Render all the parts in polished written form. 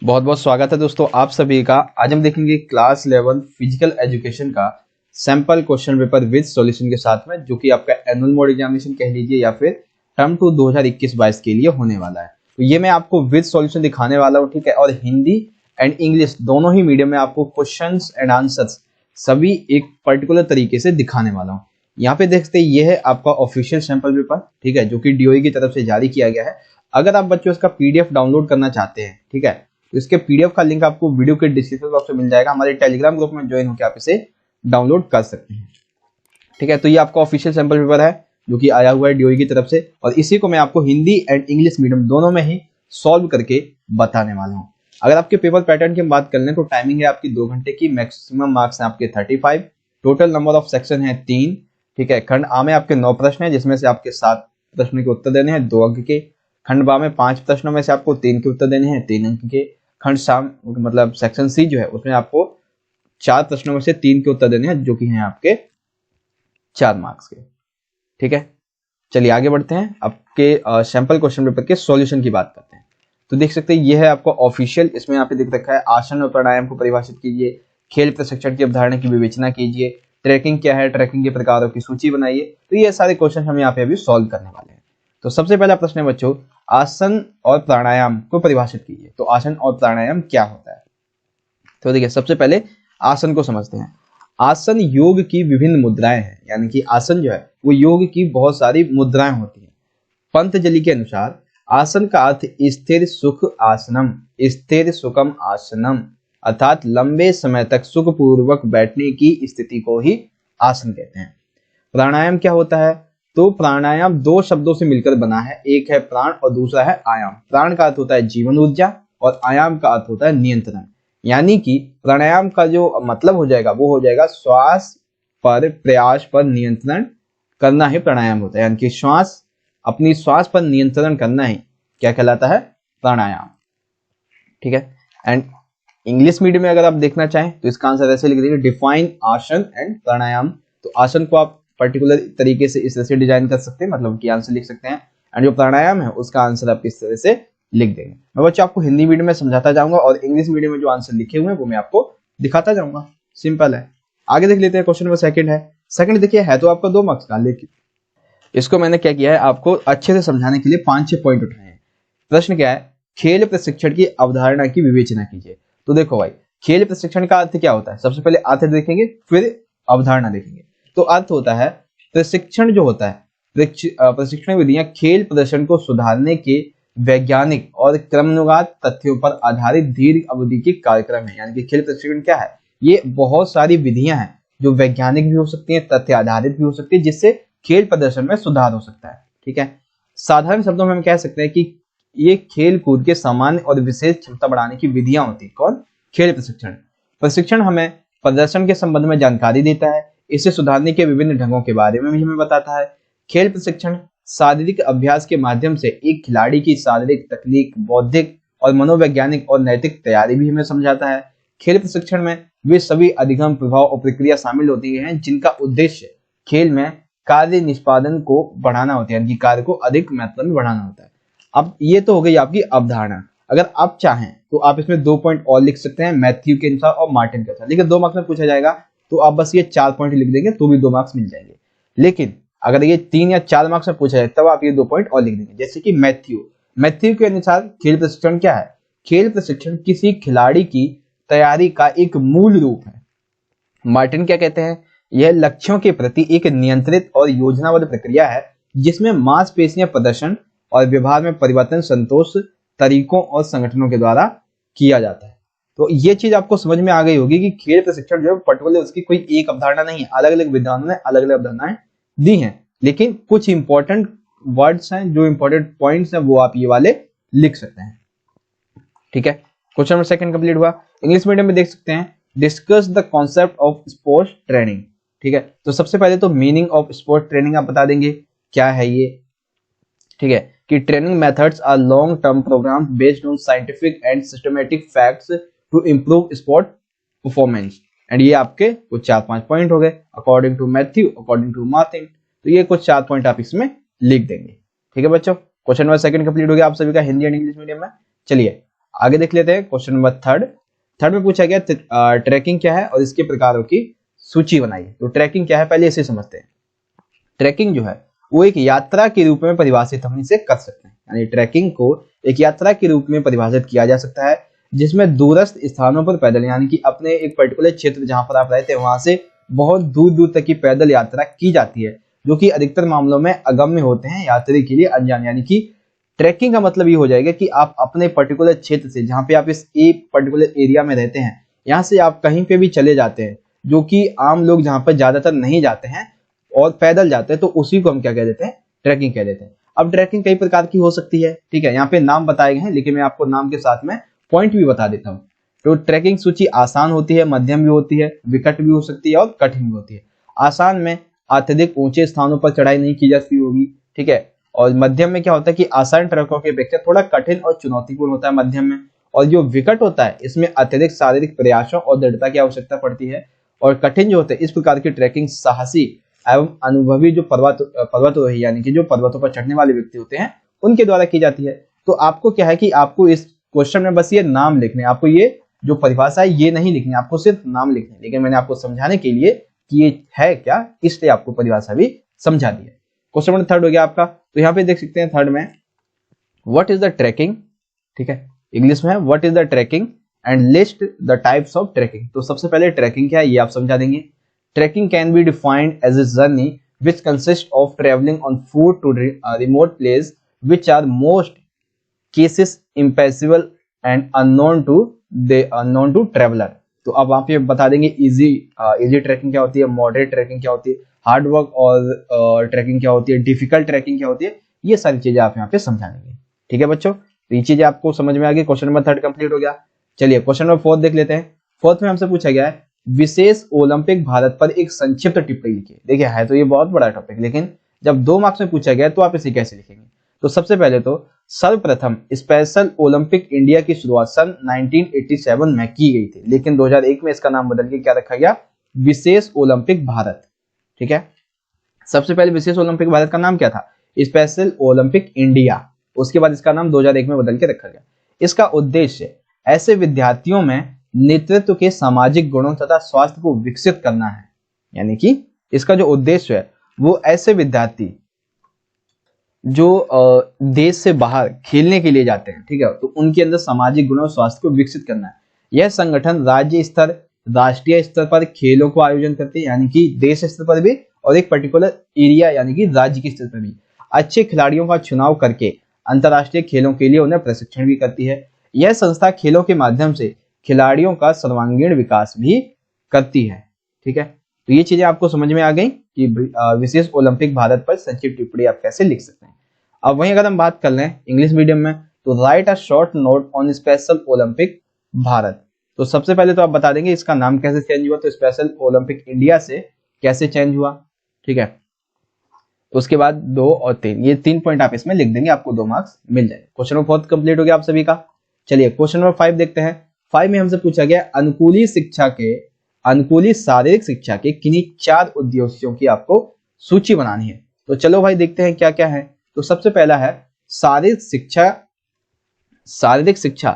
बहुत बहुत स्वागत है दोस्तों आप सभी का। आज हम देखेंगे क्लास 11 फिजिकल एजुकेशन का sample question paper with solution के साथ में, जो कि आपका एनुअल मोड एग्जामिनेशन कह लीजिए या फिर टर्म 2 2021-22 के लिए होने वाला है। तो ये मैं आपको विद सॉल्यूशन दिखाने वाला हूँ, ठीक है। और हिंदी एंड इंग्लिश दोनों ही मीडियम में आपको क्वेश्चंस एंड आंसर्स सभी एक पर्टिकुलर तरीके से दिखाने वाला हूँ। यहाँ पे देख सकते हैं ये है आपका ऑफिशियल सैंपल पेपर, ठीक है, जो कि डीओई की तरफ से जारी किया गया है। अगर आप बच्चों इसका पीडीएफ डाउनलोड करना चाहते हैं, ठीक है, तो इसके पीडीएफ का लिंक आपको वीडियो के डिस्क्रिप्शन बॉक्स में मिल जाएगा। हमारे टेलीग्राम ग्रुप में ज्वाइन होकर आप इसे डाउनलोड कर सकते हैं, ठीक है। तो ये आपका ऑफिशियल सैंपल पेपर है जो कि आया हुआ है डीओई की तरफ से, और इसी को मैं आपको हिंदी एंड इंग्लिश मीडियम दोनों में ही सॉल्व करके बताने वाला हूँ। अगर आपके पेपर पैटर्न की बात कर लें तो टाइमिंग है आपकी 2 घंटे की, मैक्सिमम मार्क्स हैं आपके 35, टोटल नंबर ऑफ सेक्शन है 3, ठीक है। खंड आ में आपके 9 प्रश्न है, जिसमें से आपके 7 प्रश्नों के उत्तर देने हैं 2 अंक के। खंड बा में 5 प्रश्नों में से आपको 3 के उत्तर देने हैं 3 अंक के। खंड शाम मतलब सेक्शन सी जो है उसमें आपको 4 प्रश्नों में से 3 के उत्तर देने हैं, जो कि हैं आपके 4 मार्क्स के, ठीक है। चलिए आगे बढ़ते हैं, आपके सैंपल क्वेश्चन पेपर के सॉल्यूशन की बात करते हैं। तो देख सकते हैं ये है आपका ऑफिशियल, इसमें यहाँ पे दिख रखा है आसन और प्राणायाम को परिभाषित कीजिए, खेल प्रशिक्षण की अवधारणा की विवेचना कीजिए, ट्रैकिंग क्या है, ट्रैकिंग के प्रकारों की सूची बनाइए। तो ये सारे क्वेश्चन हम यहाँ पे अभी सॉल्व करने वाले हैं। तो सबसे पहला प्रश्न है बच्चों, आसन और प्राणायाम को परिभाषित कीजिए। तो आसन और प्राणायाम क्या होता है? तो देखिए सबसे पहले आसन को समझते हैं। आसन योग की विभिन्न मुद्राएं हैं, यानी कि आसन जो है वो योग की बहुत सारी मुद्राएं होती हैं। पंतजलि के अनुसार आसन का अर्थ स्थिर सुख आसनम, स्थिर सुखम आसनम, अर्थात लंबे समय तक सुखपूर्वक बैठने की स्थिति को ही आसन कहते हैं। प्राणायाम क्या होता है? तो प्राणायाम 2 शब्दों से मिलकर बना है, एक है प्राण और दूसरा है आयाम। प्राण का अर्थ होता है जीवन ऊर्जा और आयाम का अर्थ होता है नियंत्रण। यानी कि प्राणायाम का जो मतलब हो जाएगा वो हो जाएगा श्वास पर प्रयास पर नियंत्रण करना ही प्राणायाम होता है, यानी कि अपनी श्वास पर नियंत्रण करना ही क्या कहलाता है? प्राणायाम, ठीक है। एंड इंग्लिश मीडियम में अगर आप देखना चाहें तो इसका आंसर ऐसे लिख देंगे, डिफाइन आसन एंड प्राणायाम। तो आसन को आप पर्टिकुलर तरीके से इस तरह से डिजाइन कर सकते हैं, मतलब कि आंसर लिख सकते हैं, एंड जो प्राणायाम है उसका आंसर आप इस तरह से लिख देंगे। मैं बच्चों आपको हिंदी मीडियम में समझाता जाऊंगा और इंग्लिश मीडियम में जो आंसर लिखे हुए हैं वो मैं आपको दिखाता जाऊंगा। सिंपल है। आगे देख लेते हैं, क्वेश्चन नंबर सेकंड है। सेकंड देखिए है तो आपका 2 मार्क्स का, लेकिन इसको मैंने क्या किया है, आपको अच्छे से समझाने के लिए 5-6 पॉइंट उठाए हैं। प्रश्न क्या है? खेल प्रशिक्षण की अवधारणा की विवेचना कीजिए। तो देखो भाई, खेल प्रशिक्षण का अर्थ क्या होता है? सबसे पहले अर्थ देखेंगे फिर अवधारणा देखेंगे। तो अर्थ होता है प्रशिक्षण जो होता है, प्रशिक्षण विधियां खेल प्रदर्शन को सुधारने के वैज्ञानिक और क्रमानुगत तथ्यों पर आधारित दीर्घ अवधि के कार्यक्रम है। यानी कि खेल प्रशिक्षण क्या है? ये बहुत सारी विधियां हैं जो वैज्ञानिक भी हो सकती हैं, तथ्य आधारित भी हो सकती है, जिससे खेल प्रदर्शन में सुधार हो सकता है, ठीक है। साधारण शब्दों में हम कह सकते हैं कि ये खेल कूद के सामान्य और विशेष क्षमता बढ़ाने की विधियां होती है। कौन? खेल प्रशिक्षण। प्रशिक्षण हमें प्रदर्शन के संबंध में जानकारी देता है, इसे सुधारने के विभिन्न ढंगों के बारे में भी हमें बताता है। खेल प्रशिक्षण शारीरिक अभ्यास के माध्यम से एक खिलाड़ी की शारीरिक, तकनीक, बौद्धिक और मनोवैज्ञानिक और नैतिक तैयारी भी हमें समझाता है। खेल प्रशिक्षण में वे सभी अधिगम, प्रभाव और प्रक्रिया शामिल होती हैं जिनका उद्देश्य खेल में कार्य निष्पादन को बढ़ाना होता है, यानी कि कार्य को अधिक मात्रा में बढ़ाना होता है। अब ये तो हो गई आपकी अवधारणा। अगर आप चाहें तो आप इसमें 2 पॉइंट और लिख सकते हैं, मैथ्यू के अनुसार और मार्टिन के अनुसार। लेकिन 2 मार्क्स में पूछा जाएगा तो आप बस ये 4 पॉइंट लिख देंगे तो भी 2 मार्क्स मिल जाएंगे। लेकिन अगर ये 3 या 4 मार्क्स में पूछा जाए तब आप ये 2 पॉइंट और लिख देंगे। जैसे कि मैथ्यू के अनुसार खेल प्रशिक्षण क्या है? खेल प्रशिक्षण किसी खिलाड़ी की तैयारी का एक मूल रूप है। मार्टिन क्या कहते हैं? यह लक्ष्यों के प्रति एक नियंत्रित और योजनाबद्ध प्रक्रिया है जिसमें मांसपेशियां प्रदर्शन और व्यवहार में परिवर्तन संतोष तरीकों और संगठनों के द्वारा किया जाता है। तो ये चीज आपको समझ में आ गई होगी कि खेल प्रशिक्षण जो है पर्टिकुलर उसकी कोई एक अवधारणा नहीं है, अलग अलग विद्वानों ने अलग अलग अवधारणाएं दी हैं, लेकिन कुछ इंपॉर्टेंट वर्ड्स हैं, जो इंपॉर्टेंट पॉइंट्स हैं वो आप ये वाले लिख सकते हैं, ठीक है। क्वेश्चन नंबर सेकंड कंप्लीट हुआ। इंग्लिश मीडियम में देख सकते हैं, discuss the concept of sports training, ठीक है। तो सबसे पहले तो मीनिंग ऑफ स्पोर्ट्स ट्रेनिंग आप बता देंगे क्या है ये, ठीक है, कि training methods are long term programme based on scientific and systematic facts to improve sport performance. And ये आपके कुछ 4-5 पॉइंट हो गए, according to Matthew, according to Martin. तो ये कुछ 4 पॉइंट आप इसमें लिख देंगे, ठीक है बच्चों। क्वेश्चन नंबर सेकंड कंप्लीट हो गया आप सभी का हिंदी एंड इंग्लिश मीडियम में। चलिए आगे देख लेते हैं क्वेश्चन नंबर थर्ड। थर्ड में पूछा गया ट्रैकिंग क्या है और इसके प्रकारों की सूची बनाइए। तो ट्रैकिंग क्या है पहले इसे समझते हैं। ट्रैकिंग जो है वो एक यात्रा के रूप में परिभाषित हम इसे कर सकते हैं, यानी ट्रैकिंग को एक यात्रा के रूप में परिभाषित किया जा सकता है जिसमें दूरस्थ स्थानों पर पैदल, यानी कि अपने एक पर्टिकुलर क्षेत्र जहां पर आप रहते हैं वहां से बहुत दूर दूर तक की पैदल यात्रा की जाती है, जो कि अधिकतर मामलों में अगम्य होते हैं, यात्री के लिए अनजान। यानी कि ट्रैकिंग का मतलब ये हो जाएगा कि आप अपने पर्टिकुलर क्षेत्र से, जहां पे आप इस एक पर्टिकुलर एरिया में रहते हैं, यहाँ से आप कहीं पे भी चले जाते हैं, जो कि आम लोग जहां पर ज्यादातर नहीं जाते हैं और पैदल जाते हैं, तो उसी को हम क्या कह देते हैं, ट्रैकिंग कह देते हैं। अब ट्रैकिंग कई प्रकार की हो सकती है, ठीक है, यहाँ पे नाम बताए गए हैं, लेकिन मैं आपको नाम के साथ में पॉइंट भी बता देता हूँ। तो ट्रैकिंग सूची आसान होती है, मध्यम भी होती है, विकट भी हो सकती है और कठिन भी होती है। आसान में अत्यधिक ऊंचे स्थानों पर चढ़ाई नहीं की जाती होगी, ठीक है, और मध्यम में क्या होता है कि आसान ट्रकों की अपेक्षा थोड़ा कठिन और चुनौतीपूर्ण होता है मध्यम में। और जो विकट होता है इसमें अत्यधिक शारीरिक प्रयासों और दृढ़ता की आवश्यकता पड़ती है। और कठिन जो होते हैं इस प्रकार की ट्रैकिंग साहसी एवं अनुभवी जो पर्वतारोही यानी कि जो पर्वतों पर चढ़ने वाले व्यक्ति होते हैं उनके द्वारा की जाती है। तो आपको क्या है कि आपको इस क्वेश्चन में बस ये नाम लिखने, आपको ये जो परिभाषा है ये नहीं लिखनी, आपको सिर्फ नाम लिखने, लेकिन मैंने आपको समझाने के लिए कि ये है क्या इसलिए आपको परिभाषा भी समझा दी है। क्वेश्चन नंबर थर्ड हो गया आपका। तो यहाँ पे देख सकते हैं थर्ड में व्हाट इज द ट्रैकिंग, ठीक है, इंग्लिश में है what is the trekking and list the types of trekking. तो सबसे पहले ट्रैकिंग क्या है ये आप समझा देंगे। Trekking can be defined as a journey which consists of traveling on foot to remote place which are most cases impassable and unknown to traveler। तो अब आप ये बता देंगे इजी ट्रैकिंग क्या होती है, मॉडरेट ट्रैकिंग क्या होती है, हार्ड वर्क और ट्रैकिंग क्या होती है, डिफिकल्ट ट्रैकिंग क्या होती है, ये सारी चीजें आप यहाँ पे समझा देंगे। ठीक है बच्चों, तो ये चीजें आपको समझ में आ गई। क्वेश्चन नंबर थर्ड कंप्लीट हो गया। चलिए क्वेश्चन नंबर फोर्थ देख लेते हैं। फोर्थ में हमसे पूछा गया है विशेष ओलंपिक भारत पर एक संक्षिप्त टिप्पणी लिखिए। देखिए है तो ये बहुत बड़ा टॉपिक, लेकिन जब 2 मार्क्स में पूछा गया तो आप इसे कैसे लिखेंगे। तो सबसे पहले तो सर्वप्रथम स्पेशल ओलंपिक इंडिया की शुरुआत सन 1987 में की गई थी, लेकिन 2001 में इसका नाम बदल के क्या रखा गया, विशेष ओलंपिक भारत। ठीक है, सबसे पहले विशेष ओलंपिक भारत का नाम क्या था, स्पेशल ओलंपिक इंडिया। उसके बाद इसका नाम 2001 में बदल के रखा गया। इसका उद्देश्य ऐसे विद्यार्थियों में नेतृत्व के सामाजिक गुणों तथा स्वास्थ्य को विकसित करना है। यानी कि इसका जो उद्देश्य है वो ऐसे विद्यार्थी जो देश से बाहर खेलने के लिए जाते हैं, ठीक है, तो उनके अंदर सामाजिक गुणों और स्वास्थ्य को विकसित करना है। यह संगठन राज्य स्तर, राष्ट्रीय स्तर पर खेलों को आयोजन करते हैं, यानी कि देश स्तर पर भी और एक पर्टिकुलर एरिया यानी कि राज्य के स्तर पर भी अच्छे खिलाड़ियों का चुनाव करके अंतर्राष्ट्रीय खेलों के लिए उन्हें प्रशिक्षण भी करती है। यह संस्था खेलों के माध्यम से खिलाड़ियों का सर्वांगीण विकास भी करती है। ठीक है, तो ये चीजें आपको समझ में आ गई कि विशेष ओलंपिक भारत पर संक्षिप्त टिप्पणी आप कैसे लिख सकते हैं। अब वहीं अगर हम बात कर लें इंग्लिश मीडियम में, तो right a short note on special Olympic Bharat. तो सबसे पहले तो आप बता देंगे इसका नाम कैसे चेंज हुआ, तो स्पेशल ओलंपिक इंडिया से कैसे चेंज हुआ। ठीक है, तो उसके बाद 2 और 3 ये 3 पॉइंट आप इसमें लिख देंगे, आपको 2 मार्क्स मिल जाएंगे। क्वेश्चन नंबर 4 कंप्लीट हो गया आप सभी का। चलिए क्वेश्चन नंबर 5 देखते हैं। 5 में हमसे पूछा गया अनुकूली शारीरिक शिक्षा के किन्हीं 4 उद्देश्यों की आपको सूची बनानी है। तो चलो भाई देखते हैं क्या क्या है। तो सबसे पहला है शारीरिक शिक्षा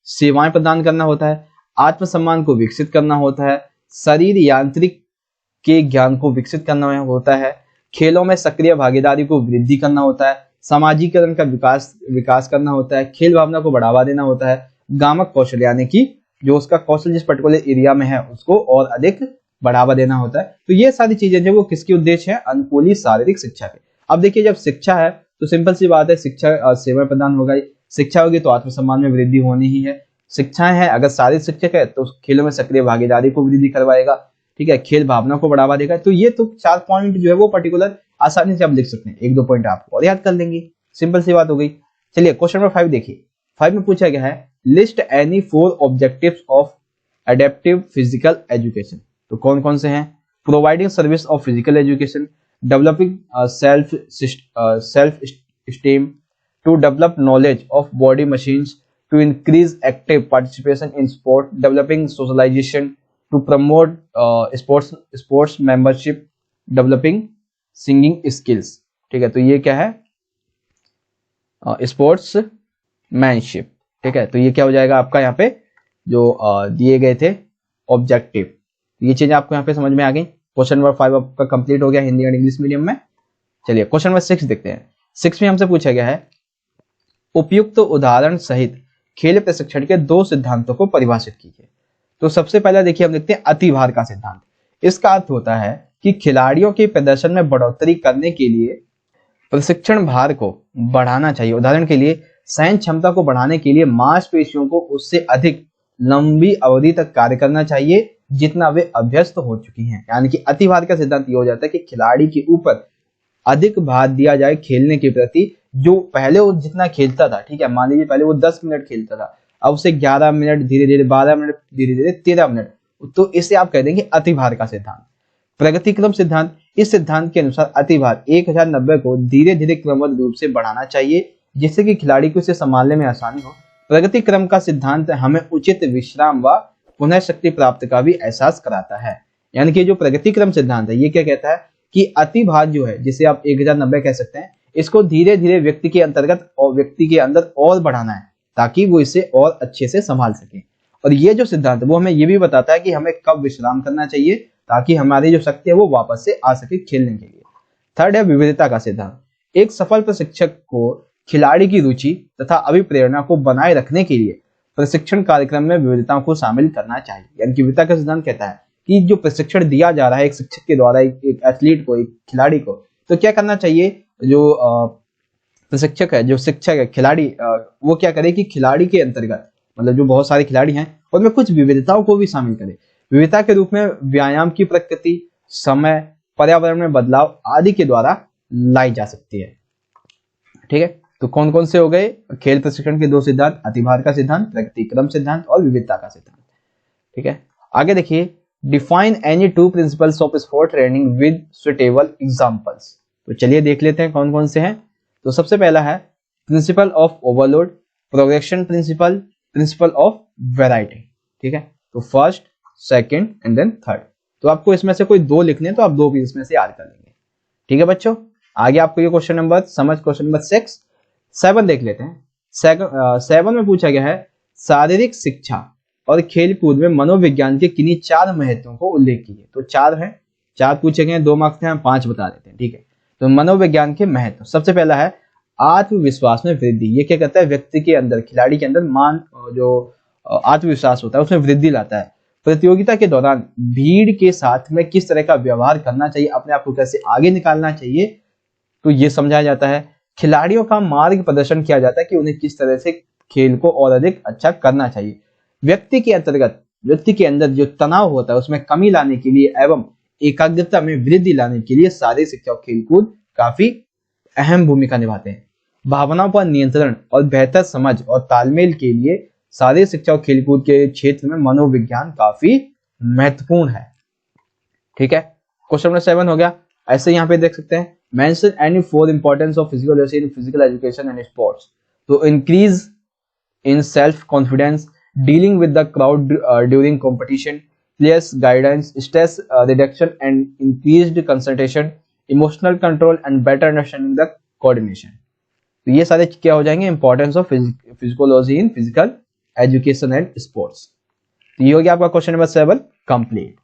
सेवाएं प्रदान करना होता है, आत्मसम्मान को विकसित करना होता है, शरीर यांत्रिक के ज्ञान को विकसित करना होता है, खेलों में सक्रिय भागीदारी को वृद्धि करना होता है, सामाजिकरण का विकास करना होता है, खेल भावना को बढ़ावा देना होता है, गामक कौशल यानी कि जो उसका कौशल जिस पर्टिकुलर एरिया में है उसको और अधिक बढ़ावा देना होता है। तो ये सारी चीजें जो वो किसकी उद्देश्य है, अनुकूली शारीरिक शिक्षा के। अब देखिए जब शिक्षा है तो सिंपल सी बात है, शिक्षा सेवा प्रदान होगा, शिक्षा होगी तो आत्मसम्मान में वृद्धि होनी ही है। शिक्षाएं है, अगर शारीरिक शिक्षक है तो खेलों में सक्रिय भागीदारी को वृद्धि करवाएगा, ठीक है, खेल भावना को बढ़ावा देगा। तो ये तो 4 पॉइंट जो है वो पर्टिकुलर आसानी से आप लिख सकते हैं, 1-2 पॉइंट आपको और याद कर लेंगे, सिंपल सी बात हो गई। चलिए क्वेश्चन नंबर 5 देखिए। 5 में पूछा गया है list any 4 objectives of adaptive physical education. तो कौन कौन से हैं, providing service of physical education, developing self esteem, to develop knowledge of body machines, to increase active participation in sport, developing socialisation, to promote sports membership, developing singing skills. ठीक है, तो ये क्या है, स्पोर्ट्स मैनशिप। ठीक है, तो ये क्या हो जाएगा आपका यहाँ पे जो दिए गए थे ऑब्जेक्टिव, ये चीजें आपको यहाँ पे समझ में आ गई। क्वेश्चन नंबर 5 आपका कंप्लीट हो गया हिंदी और इंग्लिश मीडियम में। चलिए क्वेश्चन नंबर 6 देखते हैं। 6 में हमसे पूछा गया है उपयुक्त उदाहरण सहित खेल प्रशिक्षण के 2 सिद्धांतों को परिभाषित कीजिए। तो सबसे पहले देखिए हम देखते हैं अतिभार का सिद्धांत। इसका अर्थ होता है कि खिलाड़ियों के प्रदर्शन में बढ़ोतरी करने के लिए प्रशिक्षण भार को बढ़ाना चाहिए। उदाहरण के लिए सहन क्षमता को बढ़ाने के लिए मांसपेशियों को उससे अधिक लंबी अवधि तक कार्य करना चाहिए जितना वे अभ्यस्त हो चुकी हैं। यानी कि अतिभार का सिद्धांत ये हो जाता है कि खिलाड़ी के ऊपर अधिक भार दिया जाए खेलने के प्रति। जो पहले वो जितना खेलता था, ठीक है, मान लीजिए पहले वो 10 मिनट खेलता था, अब उसे 11 मिनट, धीरे धीरे 12 मिनट, धीरे धीरे 13 मिनट, तो इसे आप कह देंगे अतिभार का सिद्धांत। प्रगतिक्रम सिद्धांत, इस सिद्धांत के अनुसार अतिभार 1090 को धीरे धीरे क्रमबद्ध रूप से बढ़ाना चाहिए जिससे कि खिलाड़ी को इसे संभालने में आसानी हो। प्रगतिक्रम का सिद्धांत हमें उचित विश्राम व पुनः शक्ति प्राप्त का भी एहसास कराता है। यानी कि जो प्रगतिक्रम सिद्धांत है ये क्या कहता है कि अतिभार जो है, जिसे आप 1090 कह सकते हैं, इसको धीरे धीरे व्यक्ति के अंतर्गत और व्यक्ति के अंदर और बढ़ाना है ताकि वो इसे और अच्छे से संभाल सके। और ये जो सिद्धांत है वो हमें ये भी बताता है कि हमें कब विश्राम करना चाहिए ताकि हमारी जो शक्ति है वो वापस से आ सके खेलने के लिए। थर्ड है विविधता का सिद्धांत। एक सफल प्रशिक्षक को खिलाड़ी की रुचि तथा अभिप्रेरणा को बनाए रखने के लिए प्रशिक्षण कार्यक्रम में विविधताओं को शामिल करना चाहिए। यानी कि विविधता का सिद्धांत कहता है कि जो प्रशिक्षण दिया जा रहा है एक शिक्षक के द्वारा एक एथलीट को, एक खिलाड़ी को, तो क्या करना चाहिए, जो प्रशिक्षक है, जो शिक्षक है, खिलाड़ी, वो क्या करे कि खिलाड़ी के अंतर्गत, मतलब जो बहुत सारे खिलाड़ी हैं उनमें कुछ विविधताओं को भी शामिल करे। विविधता के रूप में व्यायाम की प्रकृति, समय, पर्यावरण में बदलाव आदि के द्वारा लाई जा सकती है। ठीक है, तो कौन कौन से हो गए खेल प्रशिक्षण के 2 सिद्धांत, अतिभार का सिद्धांत, प्रगतिक्रम सिद्धांत और विविधता का सिद्धांत। ठीक है, आगे देखिए, define any 2 principles of sport training with suitable examples. तो चलिए देख लेते हैं कौन कौन से हैं। तो सबसे पहला है principle of overload, progression principle, principle of variety. ठीक है, तो first, second and then third. तो आपको इसमें से कोई 2 लिखने हैं तो आप 2 भी इसमें से याद कर लेंगे। ठीक है बच्चों, आगे आपको ये क्वेश्चन नंबर 7 देख लेते हैं। 7 में पूछा गया है शारीरिक शिक्षा और खेल कूद में मनोविज्ञान के किन्हीं 4 महत्वों को उल्लेख कीजिए। तो 4 हैं, 4 पूछे गए, 2 मार्क्स हैं, हम 5 बता देते हैं। ठीक है, तो मनोविज्ञान के महत्व, सबसे पहला है आत्मविश्वास में वृद्धि। ये क्या कहता है, व्यक्ति के अंदर, खिलाड़ी के अंदर जो आत्मविश्वास होता है उसमें वृद्धि लाता है। प्रतियोगिता के दौरान भीड़ के साथ में किस तरह का व्यवहार करना चाहिए, अपने आप को कैसे आगे निकालना चाहिए, तो ये समझाया जाता है। खिलाड़ियों का मार्ग प्रदर्शन किया जाता है कि उन्हें किस तरह से खेल को और अधिक अच्छा करना चाहिए। व्यक्ति के अंदर जो तनाव होता है उसमें कमी लाने के लिए एवं एकाग्रता में वृद्धि लाने के लिए शारीरिक शिक्षा और खेलकूद काफी अहम भूमिका निभाते हैं। भावनाओं पर नियंत्रण और बेहतर समझ और तालमेल के लिए शारीरिक शिक्षा और खेलकूद के क्षेत्र में मनोविज्ञान काफी महत्वपूर्ण है। ठीक है, क्वेश्चन नंबर 7 हो गया। ऐसे यहाँ पे देख सकते हैं, mention any 4 importance of physical in physical education and sports. तो increase in self confidence, dealing with the crowd during competition, players guidance, stress reduction and increased concentration, emotional control and better understanding the coordination। तो ये सारे क्या हो जाएंगे, importance of physiology in physical education and sports. तो ये हो गया आपका क्वेश्चन नंबर 7 कंप्लीट।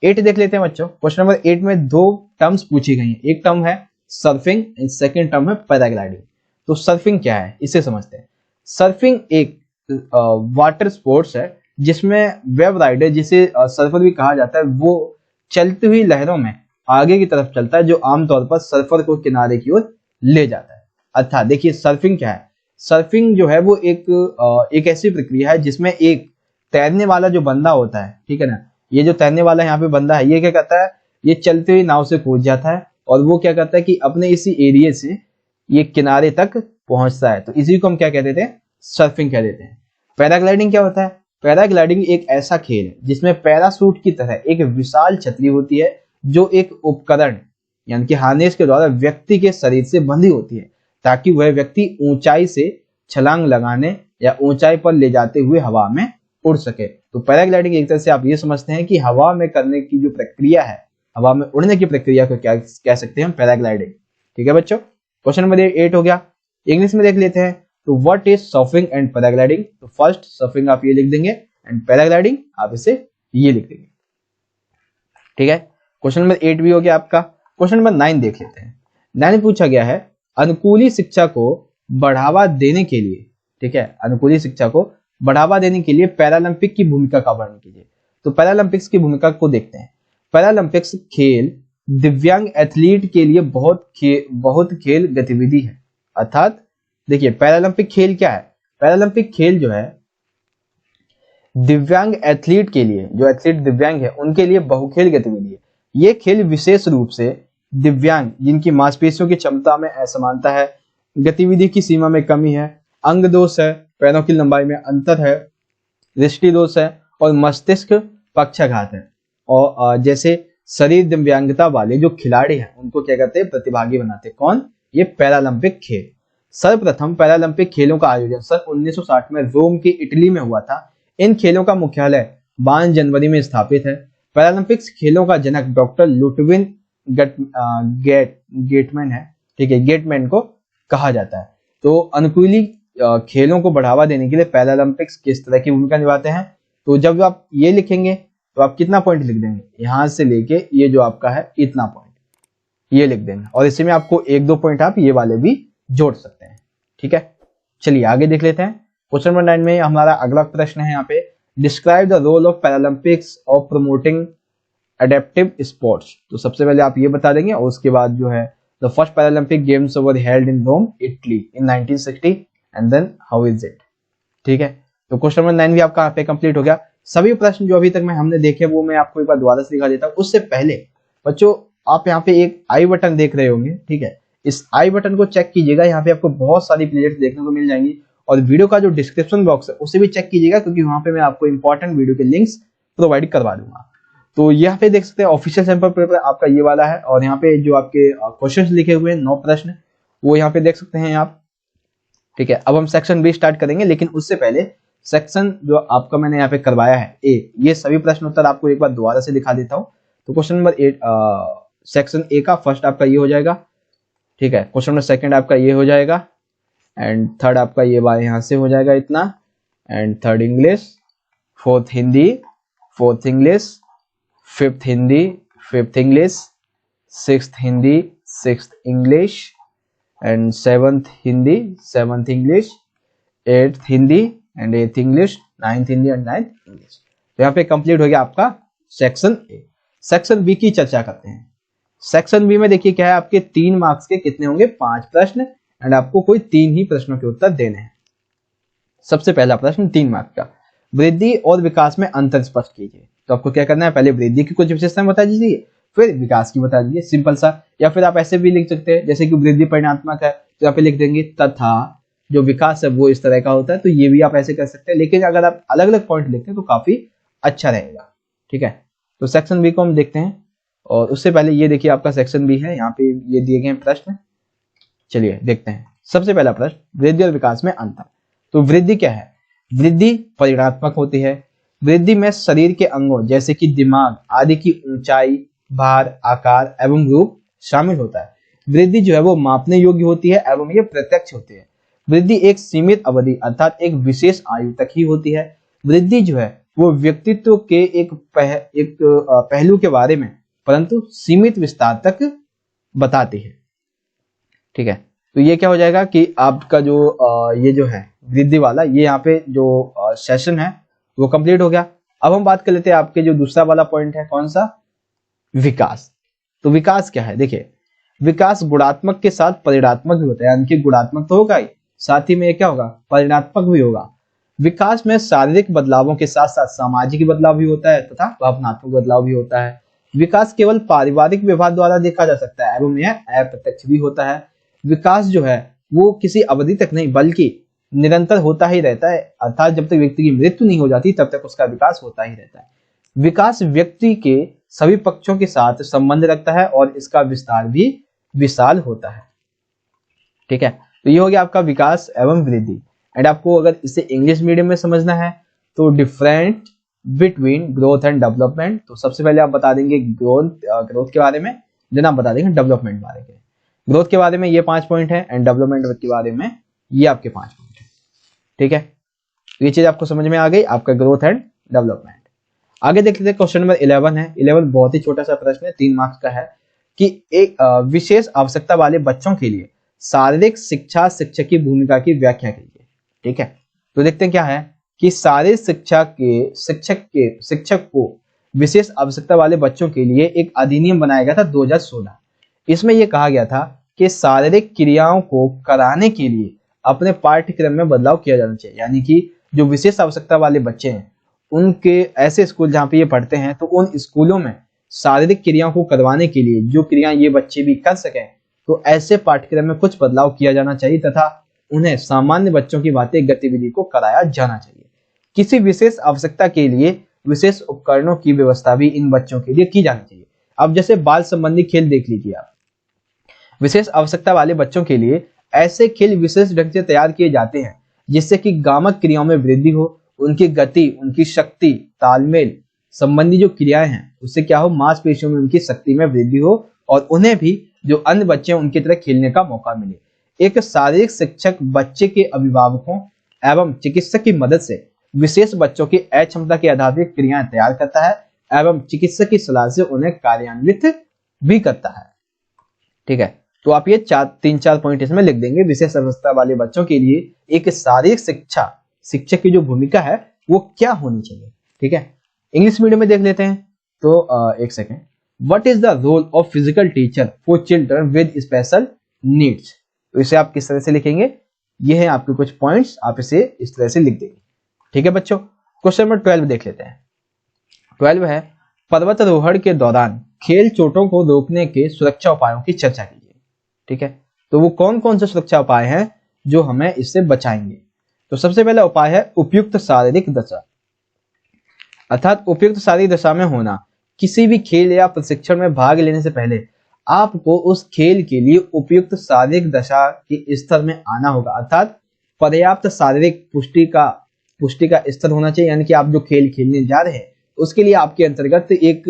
8 देख लेते हैं बच्चों। क्वेश्चन नंबर 8 में 2 टर्म्स पूछी गई हैं। एक टर्म है सर्फिंग एंड सेकेंड टर्म है पैराग्लाइडिंग। तो सर्फिंग क्या है इसे समझते हैं। सर्फिंग एक वाटर स्पोर्ट्स है जिसमें वेब राइडर, जिसे सर्फर भी कहा जाता है, वो चलती हुई लहरों में आगे की तरफ चलता है जो आमतौर पर सर्फर को किनारे की ओर ले जाता है। अर्थात देखिए सर्फिंग क्या है, सर्फिंग जो है वो एक ऐसी प्रक्रिया है जिसमें एक तैरने वाला जो बंदा होता है, ठीक है ना, ये जो तैरने वाला यहाँ पे बंदा है, ये क्या करता है, ये चलती हुई नाव से कूद जाता है और वो क्या करता है कि अपने इसी एरिया से ये किनारे तक पहुंचता है। तो इसी को हम क्या कह देते हैं, सर्फिंग कह देते हैं। पैराग्लाइडिंग क्या होता है, पैराग्लाइडिंग एक ऐसा खेल है जिसमें पैरासूट की तरह एक विशाल छतरी होती है जो एक उपकरण यानी कि हार्नेस के द्वारा व्यक्ति के शरीर से बंधी होती है ताकि वह व्यक्ति ऊंचाई से छलांग लगाने या ऊंचाई पर ले जाते हुए हवा में उड़ सके। तो पैराग्लाइडिंग एक तरह से आप ये समझते हैं कि हवा में करने की जो प्रक्रिया है, हवा में उड़ने की प्रक्रिया को क्या कह सकते हैं हम, पैराग्लाइडिंग। ठीक है बच्चों, क्वेश्चन नंबर 8 हो गया। इंग्लिश में देख लेते हैं। तो what is surfing and paragliding, तो फर्स्ट सर्फिंग आप ये लिख देंगे एंड पैराग्लाइडिंग आप इसे ये लिख देंगे। ठीक है, क्वेश्चन नंबर 8 भी हो गया आपका। क्वेश्चन नंबर 9 देख लेते हैं। 9 में पूछा गया है अनुकूली शिक्षा को बढ़ावा देने के लिए, ठीक है, अनुकूली शिक्षा को बढ़ावा देने के लिए पैरालंपिक की भूमिका का वर्णन कीजिए। तो पैरालंपिक्स की भूमिका को देखते हैं। पैरालंपिक्स खेल दिव्यांग एथलीट के लिए बहुत खेल गतिविधि है। अर्थात देखिए पैरालंपिक खेल क्या है, पैरालंपिक खेल जो है दिव्यांग एथलीट के लिए, जो एथलीट दिव्यांग है उनके लिए बहुखेल गतिविधि है। ये खेल विशेष रूप से दिव्यांग जिनकी मांसपेशियों की क्षमता में असमानता है, गतिविधि की सीमा में कमी है, अंग दोष है, पैरों की लंबाई में अंतर है, दृष्टि दोष है और मस्तिष्क पक्षाघात है, और जैसे शरीर दिव्यांगता वाले जो खिलाड़ी हैं उनको क्या कहते हैं, प्रतिभागी बनाते हैं। कौन? ये पैरालंपिक खेल। सर्वप्रथम पैरालंपिक खेलों का आयोजन सन 1960 में रोम के इटली में हुआ था। इन खेलों का मुख्यालय 22 जनवरी में स्थापित है। पैरालंपिक्स खेलों का जनक डॉक्टर लुटविन गेटमैन है, ठीक है, गेटमैन को कहा जाता है। तो अनुकूली खेलों को बढ़ावा देने के लिए पैरालंपिक्स किस तरह की भूमिका निभाते हैं, तो जब आप ये लिखेंगे तो आप कितना पॉइंट लिख देंगे, यहां से लेके ये जो आपका है इतना पॉइंट ये लिख देंगे, और इसी में आपको 1-2 पॉइंट आप ये वाले भी जोड़ सकते हैं। ठीक है, चलिए आगे देख लेते हैं। क्वेश्चन नंबर 9 में हमारा अगला प्रश्न है यहाँ पे, describe the role of Paralympics of promoting adaptive sports. तो सबसे पहले आप ये बता देंगे और उसके बाद जो है the first Paralympic games were held in Rome Italy in 1960 and then how is it. ठीक है, तो क्वेश्चन नंबर 9 भी आपका यहाँ पे कंप्लीट हो गया। सभी प्रश्न जो अभी तक हमने देखे वो मैं आपको एक बार दोबारा से दिखा देता हूँ। उससे पहले बच्चों आप यहाँ पे एक आई बटन देख रहे होंगे, ठीक है, इस आई बटन को चेक कीजिएगा, यहाँ पे आपको बहुत सारी प्लेलिस्ट देखने को मिल जाएंगी, और वीडियो का जो डिस्क्रिप्शन बॉक्स है उसे भी चेक कीजिएगा क्योंकि वहां पे मैं आपको इंपॉर्टेंट वीडियो के लिंक्स प्रोवाइड करवा दूंगा। तो यहाँ पे देख सकते हैं ऑफिशियल सैंपल पेपर आपका ये वाला है, और यहाँ पे जो आपके क्वेश्चंस लिखे हुए हैं 9 प्रश्न वो यहाँ पे देख सकते हैं आप। ठीक है, अब हम सेक्शन बी स्टार्ट करेंगे, लेकिन उससे पहले सेक्शन जो आपका मैंने यहाँ पे करवाया है ए, ये सभी प्रश्न उत्तर आपको एक बार दोबारा से दिखा देता हूँ। तो क्वेश्चन नंबर 8 सेक्शन ए का फर्स्ट आपका ये हो जाएगा, ठीक है, क्वेश्चन नंबर सेकंड आपका ये हो जाएगा, एंड थर्ड आपका ये बार यहाँ से हो जाएगा इतना, and third English, fourth Hindi, fourth English, fifth Hindi, fifth English, sixth Hindi, sixth English, and seventh Hindi, seventh English, eighth Hindi and eighth English, ninth Hindi and ninth English. तो यहाँ पे कंप्लीट हो गया आपका सेक्शन ए। सेक्शन बी की चर्चा करते हैं। सेक्शन बी में देखिए क्या है, आपके 3 मार्क्स के कितने होंगे, 5 प्रश्न, एंड आपको कोई 3 ही प्रश्नों के उत्तर देने हैं। सबसे पहला प्रश्न 3 मार्क का, वृद्धि और विकास में अंतर स्पष्ट कीजिए। तो आपको क्या करना है, पहले वृद्धि की कुछ विशेषताएं बता दीजिए, फिर विकास की बता दीजिए, सिंपल सा। या फिर आप ऐसे भी लिख सकते हैं, जैसे कि वृद्धि परिणात्मक है तो यहाँ पे लिख देंगे तथा जो विकास है वो इस तरह का होता है, तो ये भी आप ऐसे कर सकते हैं। लेकिन अगर आप अलग अलग पॉइंट लिखते हैं तो काफी अच्छा रहेगा। ठीक है, तो सेक्शन बी को हम देखते हैं, और उससे पहले ये देखिए आपका सेक्शन बी है, यहाँ पे ये दिए गए प्रश्न। चलिए देखते हैं। सबसे पहला प्रश्न, वृद्धि और विकास में अंतर। तो वृद्धि क्या है, वृद्धि परिणात्मक होती है। वृद्धि में शरीर के अंगों जैसे कि दिमाग आदि की ऊंचाई, भार, आकार एवं रूप शामिल होता है। वृद्धि जो है वो मापने योग्य होती है एवं ये प्रत्यक्ष होती है। वृद्धि एक सीमित अवधि अर्थात एक विशेष आयु तक ही होती है। वृद्धि जो है वो व्यक्तित्व के एक पहलू के बारे में परंतु सीमित विस्तार तक बताती है। ठीक है, तो ये क्या हो जाएगा कि आपका जो ये जो है वृद्धि वाला, ये यहाँ पे जो सेशन है वो कंप्लीट हो गया। अब हम बात कर लेते हैं आपके जो दूसरा वाला पॉइंट है, कौन सा, विकास। तो विकास क्या है, देखिए विकास गुणात्मक के साथ परिणात्मक भी होता है, यानी कि गुणात्मक तो होगा ही, साथ ही में ये क्या होगा, परिणात्मक भी होगा। विकास में शारीरिक बदलावों के साथ साथ सामाजिक बदलाव भी होता है तथा भावनात्मक बदलाव भी होता है। विकास केवल पारिवारिक व्यवहार द्वारा देखा जा सकता है एवं यह अप्रत्यक्ष भी होता है। विकास जो है वो किसी अवधि तक नहीं बल्कि निरंतर होता ही रहता है, अर्थात जब तक व्यक्ति की मृत्यु नहीं हो जाती तब तक उसका विकास होता ही रहता है। विकास व्यक्ति के सभी पक्षों के साथ संबंध रखता है और इसका विस्तार भी विशाल होता है। ठीक है, तो ये हो गया आपका विकास एवं वृद्धि। एंड आपको अगर इसे इंग्लिश मीडियम में समझना है तो different between growth and development. तो सबसे पहले आप बता देंगे ग्रोथ के बारे में, देन आप बता देंगे डेवलपमेंट बारे में। ग्रोथ के बारे में ये 5 पॉइंट है एंड डेवलपमेंट के बारे में ये आपके 5 पॉइंट है। ठीक है, ये चीज आपको समझ में आ गई, आपका ग्रोथ एंड डेवलपमेंट। आगे देख लेते हैं, क्वेश्चन नंबर 11 है। 11 बहुत ही छोटा सा प्रश्न है, 3 मार्क्स का है कि एक विशेष आवश्यकता वाले बच्चों के लिए शारीरिक शिक्षा शिक्षक की भूमिका की व्याख्या कीजिए। ठीक है, तो देखते हैं क्या है कि शारीरिक शिक्षा के शिक्षक को विशेष आवश्यकता वाले बच्चों के लिए एक अधिनियम बनाया गया था 2016। इसमें यह कहा गया था कि शारीरिक क्रियाओं को कराने के लिए अपने पाठ्यक्रम में बदलाव किया जाना चाहिए। यानी कि जो विशेष आवश्यकता वाले बच्चे हैं, उनके ऐसे स्कूल जहाँ पे ये पढ़ते हैं, तो उन स्कूलों में शारीरिक क्रियाओं को करवाने के लिए जो क्रियाएं ये बच्चे भी कर सकें, तो ऐसे पाठ्यक्रम में कुछ बदलाव किया जाना चाहिए तथा उन्हें सामान्य बच्चों की भांति गतिविधि को कराया जाना चाहिए। किसी विशेष आवश्यकता के लिए विशेष उपकरणों की व्यवस्था भी इन बच्चों के लिए की जानी चाहिए। अब जैसे बाल संबंधी खेल देख लीजिए आप, विशेष आवश्यकता वाले बच्चों के लिए ऐसे खेल विशेष ढंग से तैयार किए जाते हैं जिससे कि गामक क्रियाओं में वृद्धि हो, उनकी गति, उनकी शक्ति, तालमेल संबंधी जो क्रियाएं हैं उससे क्या हो, मांसपेशियों में उनकी शक्ति में वृद्धि हो और उन्हें भी जो अन्य बच्चे हैं उनकी तरह खेलने का मौका मिले। एक शारीरिक शिक्षक बच्चे के अभिभावकों एवं चिकित्सक की मदद से विशेष बच्चों की अक्षमता के आधार पर क्रियाएं तैयार करता है एवं चिकित्सक की सलाह से उन्हें कार्यान्वित भी करता है। ठीक है, तो आप ये 3-4 पॉइंट इसमें लिख देंगे। विशेष अवस्था वाले बच्चों के लिए एक शारीरिक शिक्षा शिक्षक की जो भूमिका है वो क्या होनी चाहिए। ठीक है, इंग्लिश मीडियम में देख लेते हैं। तो एक second, what is the role of physical teacher for children with special needs. तो इसे आप किस तरह से लिखेंगे, ये है आपके कुछ पॉइंट्स, आप इसे इस तरह से लिख देंगे। ठीक है बच्चों, क्वेश्चन नंबर 12 देख लेते हैं। 12 है, पर्वतारोहण के दौरान खेल चोटों को रोकने के सुरक्षा उपायों की चर्चा कीजिए। ठीक है, तो वो कौन कौन से सुरक्षा उपाय हैं जो हमें इससे बचाएंगे। तो सबसे पहला उपाय है उपयुक्त शारीरिक दशा, अर्थात उपयुक्त शारीरिक दशा में होना। किसी भी खेल या प्रशिक्षण में भाग लेने से पहले आपको उस खेल के लिए उपयुक्त शारीरिक दशा के स्तर में आना होगा, अर्थात पर्याप्त शारीरिक पुष्टि का स्तर होना चाहिए। यानी कि आप जो खेल खेलने जा रहे हैं उसके लिए आपके अंतर्गत एक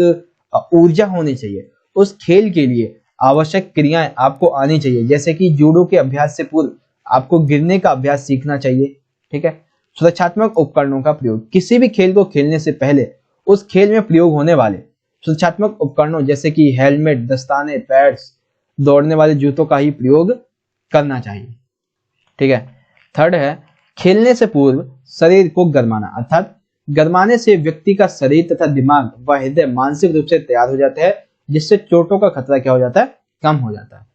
ऊर्जा होनी चाहिए। उस खेल के लिए आवश्यक क्रियाएं आपको आनी चाहिए, जैसे कि जूडो के अभ्यास से पूर्व आपको गिरने का अभ्यास सीखना चाहिए। ठीक है, सुरक्षात्मक उपकरणों का प्रयोग, किसी भी खेल को खेलने से पहले उस खेल में प्रयोग होने वाले सुरक्षात्मक उपकरणों जैसे कि हेलमेट, दस्ताने, पैड्स, दौड़ने वाले जूतों का ही प्रयोग करना चाहिए। ठीक है, थर्ड है, खेलने से पूर्व शरीर को गरमाना, अर्थात गरमाने से व्यक्ति का शरीर तथा दिमाग व हृदय मानसिक रूप से तैयार हो जाते हैं, जिससे चोटों का खतरा क्या हो जाता है, कम हो जाता है।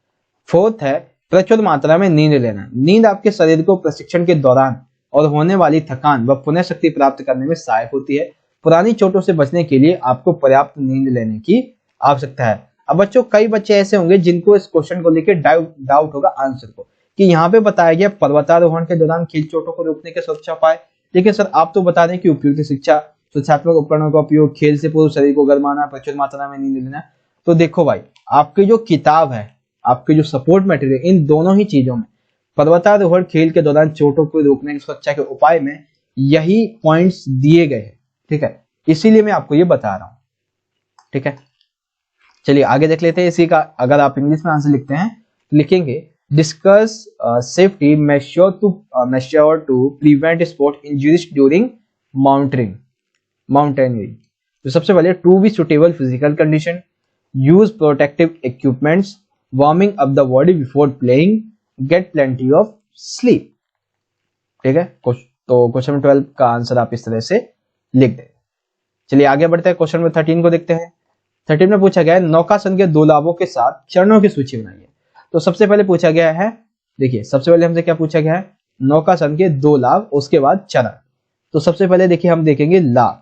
फोर्थ है, प्रचुर मात्रा में नींद लेना। नींद आपके शरीर को प्रशिक्षण के दौरान और होने वाली थकान व पुनः शक्ति प्राप्त करने में सहायक होती है। पुरानी चोटों से बचने के लिए आपको पर्याप्त नींद लेने की आवश्यकता है। अब बच्चों, कई बच्चे ऐसे होंगे जिनको इस क्वेश्चन को लेकर डाउट होगा आंसर को, कि यहाँ पे बताया गया पर्वतारोहण के दौरान खेल चोटों को रोकने के सुरक्षा उपाय, लेकिन सर आप तो बता दें कि उपयुक्त शिक्षा, सुरक्षात्मक उपकरणों का उपयोग, खेल से पूर्व शरीर को गरमाना, प्रचुर मात्रा में नींद लेना। तो देखो भाई, आपकी जो किताब है, आपके जो सपोर्ट मटेरियल, इन दोनों ही चीजों में पर्वतारोहण खेल के दौरान चोटों को रोकने की सुरक्षा के उपाय में यही पॉइंट्स दिए गए हैं। ठीक है, इसीलिए मैं आपको ये बता रहा हूं। ठीक है, चलिए आगे देख लेते हैं इसी का। अगर आप इंग्लिश में आंसर लिखते हैं तो लिखेंगे discuss safety measure to prevent sport injuries during mountaineering. तो सबसे पहले, to be suitable physical condition, use protective equipments, warming up the body before playing, get plenty of sleep। ठीक है, तो क्वेश्चन 12 का आंसर आप इस तरह से लिख दें। चलिए आगे बढ़ते हैं, क्वेश्चन नंबर 13 को देखते हैं। 13 में पूछा गया है, नौकासन के 2 लाभों के साथ चरणों की सूची बनाइए। तो सबसे पहले पूछा गया है, देखिए सबसे पहले हमसे क्या पूछा गया है, नौकासन के 2 लाभ, उसके बाद चरण। तो सबसे पहले देखिए हम देखेंगे लाभ।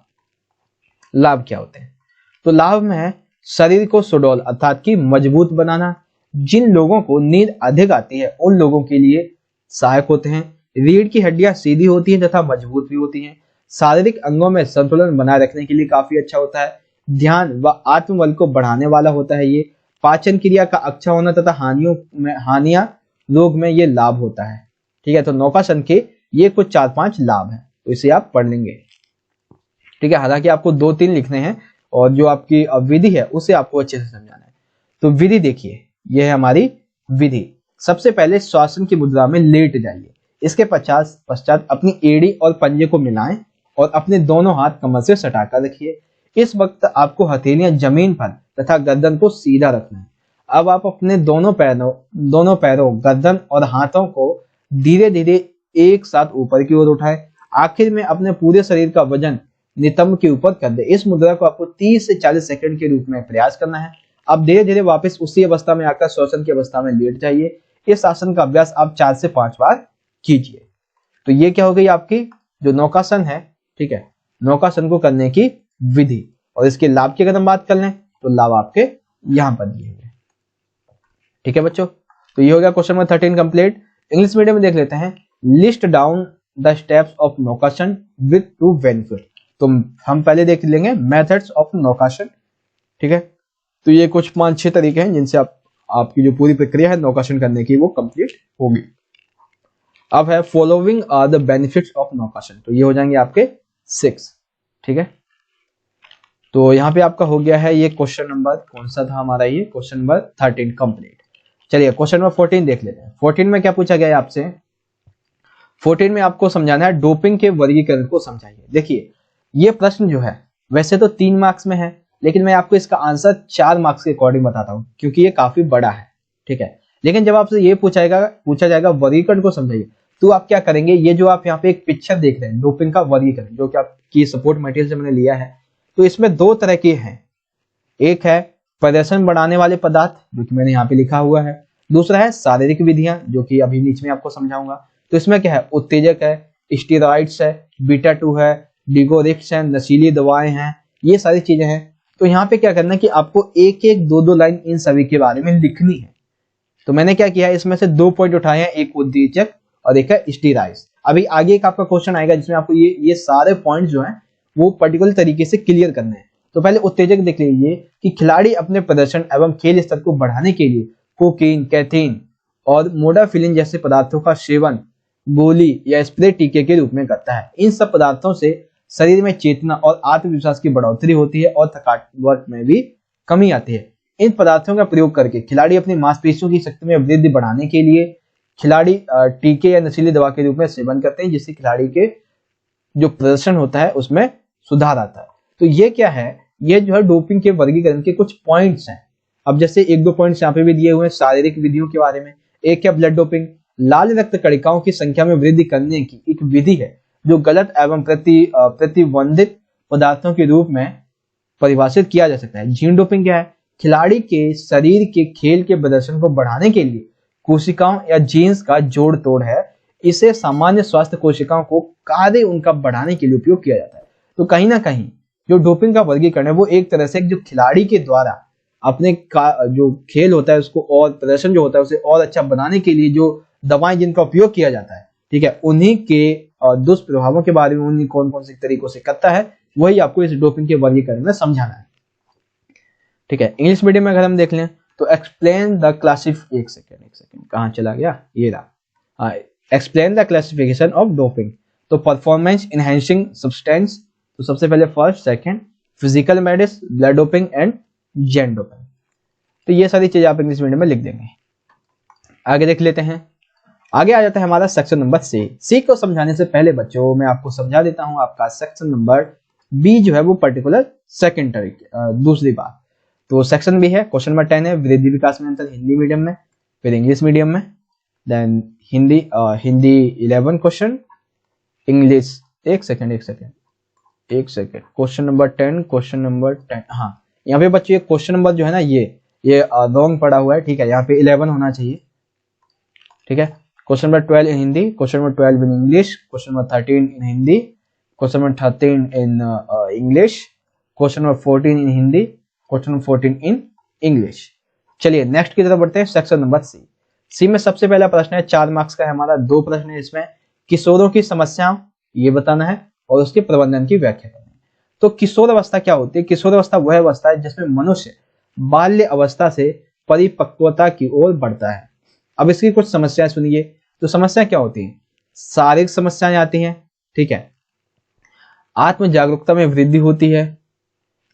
लाभ क्या होते हैं, तो लाभ में है शरीर को सुडौल अर्थात कि मजबूत बनाना। जिन लोगों को नींद अधिक आती है उन लोगों के लिए सहायक होते हैं। रीढ़ की हड्डियां सीधी होती हैं तथा मजबूत भी होती हैं। शारीरिक अंगों में संतुलन बनाए रखने के लिए काफी अच्छा होता है। ध्यान व आत्मबल को बढ़ाने वाला होता है ये। पाचन क्रिया का अच्छा होना तथा हानियां रोग में ये लाभ होता है। ठीक है, तो नौकासन के ये कुछ 4-5 लाभ हैं, तो इसे आप पढ़ लेंगे। ठीक है, हालांकि आपको 2-3 लिखने हैं और जो आपकी विधि है उसे आपको अच्छे से समझाना है। तो विधि देखिए, यह है हमारी विधि। सबसे पहले श्वासन की मुद्रा में लेट जाइए। इसके पश्चात अपनी एड़ी और पंजे को मिलाएं और अपने दोनों हाथ कमर से सटाकर रखिए। इस वक्त आपको हथेलियां जमीन पर तथा गर्दन को सीधा रखना है। अब आप अपने दोनों पैरों, गर्दन और हाथों को धीरे धीरे एक साथ ऊपर की ओर उठाएं। आखिर में अपने पूरे शरीर का वजन नितंब के ऊपर कर दे। इस मुद्रा को आपको 30 से 40 सेकंड के रूप में प्रयास करना है। अब धीरे धीरे वापस उसी अवस्था में आकर श्वसन की अवस्था में लेट जाइए। इस आसन का अभ्यास आप 4 से 5 बार कीजिए। तो ये क्या हो गई आपकी जो नौकासन है, ठीक है, नौकासन को करने की विधि। और इसके लाभ की अगर हम बात कर लें तो लाभ आपके यहां पर दिए हुए, ठीक है बच्चों। तो ये हो गया question number 13 complete. English medium में देख लेते हैं, list down the steps of Naukasana with two benefit. तो हम पहले देख लेंगे मेथड्स ऑफ नौकासन, ठीक है। तो ये कुछ 5-6 तरीके हैं जिनसे आपकी जो पूरी प्रक्रिया है नौकासन करने की वो कंप्लीट होगी। अब है following are the benefits of Naukasana. तो ये हो जाएंगे आपके 6, ठीक है। तो यहाँ पे आपका हो गया है ये क्वेश्चन नंबर, कौन सा था हमारा, ये क्वेश्चन नंबर 13 कंप्लीट। चलिए क्वेश्चन नंबर 14 देख लेते हैं। 14 में क्या पूछा गया है आपसे, 14 में आपको समझाना है डोपिंग के वर्गीकरण को समझाइए। देखिए ये प्रश्न जो है वैसे तो 3 मार्क्स में है, लेकिन मैं आपको इसका आंसर 4 मार्क्स के अकॉर्डिंग बताता हूँ क्योंकि ये काफी बड़ा है, ठीक है। लेकिन जब आपसे ये पूछा जाएगा वर्गीकरण को समझाइए, तो आप क्या करेंगे, ये जो आप यहाँ पे एक पिक्चर देख रहे हैं डोपिंग का वर्गीकरण जो कि आपकी सपोर्ट मटेरियल से मैंने लिया है, तो इसमें 2 तरह के हैं। एक है प्रदर्शन बढ़ाने वाले पदार्थ जो कि मैंने यहाँ पे लिखा हुआ है, दूसरा है शारीरिक विधियां जो कि अभी नीचे में आपको समझाऊंगा। तो इसमें क्या है, उत्तेजक है, स्टेरॉइड्स है, बीटा 2 है, डिगोरिक्स है, नशीली दवाएं हैं, ये सारी चीजें हैं। तो यहाँ पे क्या करना है कि आपको एक एक 2-2 लाइन इन सभी के बारे में लिखनी है। तो मैंने क्या किया है, इसमें से 2 पॉइंट उठाए हैं, एक उत्तेजक और एक है स्टेरॉइड्स। अभी आगे एक आपका क्वेश्चन आएगा जिसमें आपको ये सारे पॉइंट जो हैं वो पर्टिकुलर तरीके से क्लियर करने हैं। तो पहले उत्तेजक देख लीजिए कि खिलाड़ी अपने प्रदर्शन एवं खेल स्तर को बढ़ाने के लिए कोकीन, कैथीन और मोडाफिलिन जैसे पदार्थों का सेवन गोली या स्प्रे टीके के रूप में करता है। इन सब पदार्थों से शरीर में चेतना और आत्मविश्वास की बढ़ोतरी होती है और थकावट में भी कमी आती है। इन पदार्थों का प्रयोग करके खिलाड़ी अपनी मांसपेशियों की शक्ति में वृद्धि बढ़ाने के लिए खिलाड़ी टीके या नशीली दवा के रूप में सेवन करते हैं, जिससे खिलाड़ी के जो प्रदर्शन होता है उसमें सुधार आता है। तो ये क्या है, ये जो है डोपिंग के वर्गीकरण के कुछ पॉइंट्स हैं। अब जैसे 1-2 पॉइंट्स यहाँ पे भी दिए हुए हैं शारीरिक विधियों के बारे में। एक है ब्लड डोपिंग, लाल रक्त कणिकाओं की संख्या में वृद्धि करने की एक विधि है जो गलत एवं प्रतिबंधित पदार्थों के रूप में परिभाषित किया जा सकता है। जीन डोपिंग क्या है, खिलाड़ी के शरीर के खेल के प्रदर्शन को बढ़ाने के लिए कोशिकाओं या जीन्स का जोड़ तोड़ है। इसे सामान्य स्वास्थ्य कोशिकाओं को कार्य उनका बढ़ाने के लिए उपयोग किया जाता है। तो कहीं ना कहीं जो डोपिंग का वर्गीकरण है वो एक तरह से जो खिलाड़ी के द्वारा अपने जो खेल होता है उसको और प्रदर्शन जो होता है उसे और अच्छा बनाने के लिए जो दवाएं जिनका उपयोग किया जाता है, ठीक है, उन्हीं के दुष्प्रभावों के बारे में उन्हीं कौन कौन से तरीकों से करता है वही आपको इस डोपिंग के वर्गीकरण में समझाना है, ठीक है। इंग्लिश मीडियम में अगर हम देख लें तो एक्सप्लेन द एक सेकेंड कहाँ चला गया, ये रहा। Explain the classification of doping. तो परफॉर्मेंस इनहेंसिंग सब्सटेंस, तो सबसे पहले first, second, physical medicine, blood doping and gene doping. तो ये सारी चीजें आप इंग्लिश मीडियम में लिख देंगे। आगे देख लेते हैं, आगे आ जाता है हमारा सेक्शन नंबर सी को समझाने से पहले बच्चों मैं आपको समझा देता हूं आपका सेक्शन नंबर बी जो है वो पर्टिकुलर सेकंड तरीके दूसरी बात। तो सेक्शन बी है, क्वेश्चन नंबर 10 है वृद्धि विकास में अंतर हिंदी मीडियम में, फिर इंग्लिश मीडियम में, देन हिंदी 11 क्वेश्चन, इंग्लिश एक सेकेंड क्वेश्चन नंबर 10 हाँ यहाँ पे बच्चों क्वेश्चन नंबर जो है ना ये रॉन्ग पड़ा हुआ है, ठीक है, यहाँ पे 11 होना चाहिए, ठीक है। Question number 12 in Hindi, question number 12 in English, question number 13 in Hindi, question number 13 in English, question number 14 in Hindi, question number 14 in English. चलिए नेक्स्ट की तरफ बढ़ते हैं, सेक्शन नंबर सी में सबसे पहला प्रश्न है 4 मार्क्स का है हमारा, 2 प्रश्न है इसमें। किशोरों की समस्याओं ये बताना है और उसके प्रबंधन की व्याख्या करनी है। तो किशोर अवस्था क्या होती है, किशोर अवस्था वह अवस्था है जिसमें मनुष्य बाल्य अवस्था से परिपक्वता की ओर बढ़ता है। अब इसकी कुछ समस्याएं सुनिए। तो समस्या क्या होती है, शारीरिक समस्याएं आती हैं, ठीक है, आत्म जागरूकता में वृद्धि होती है,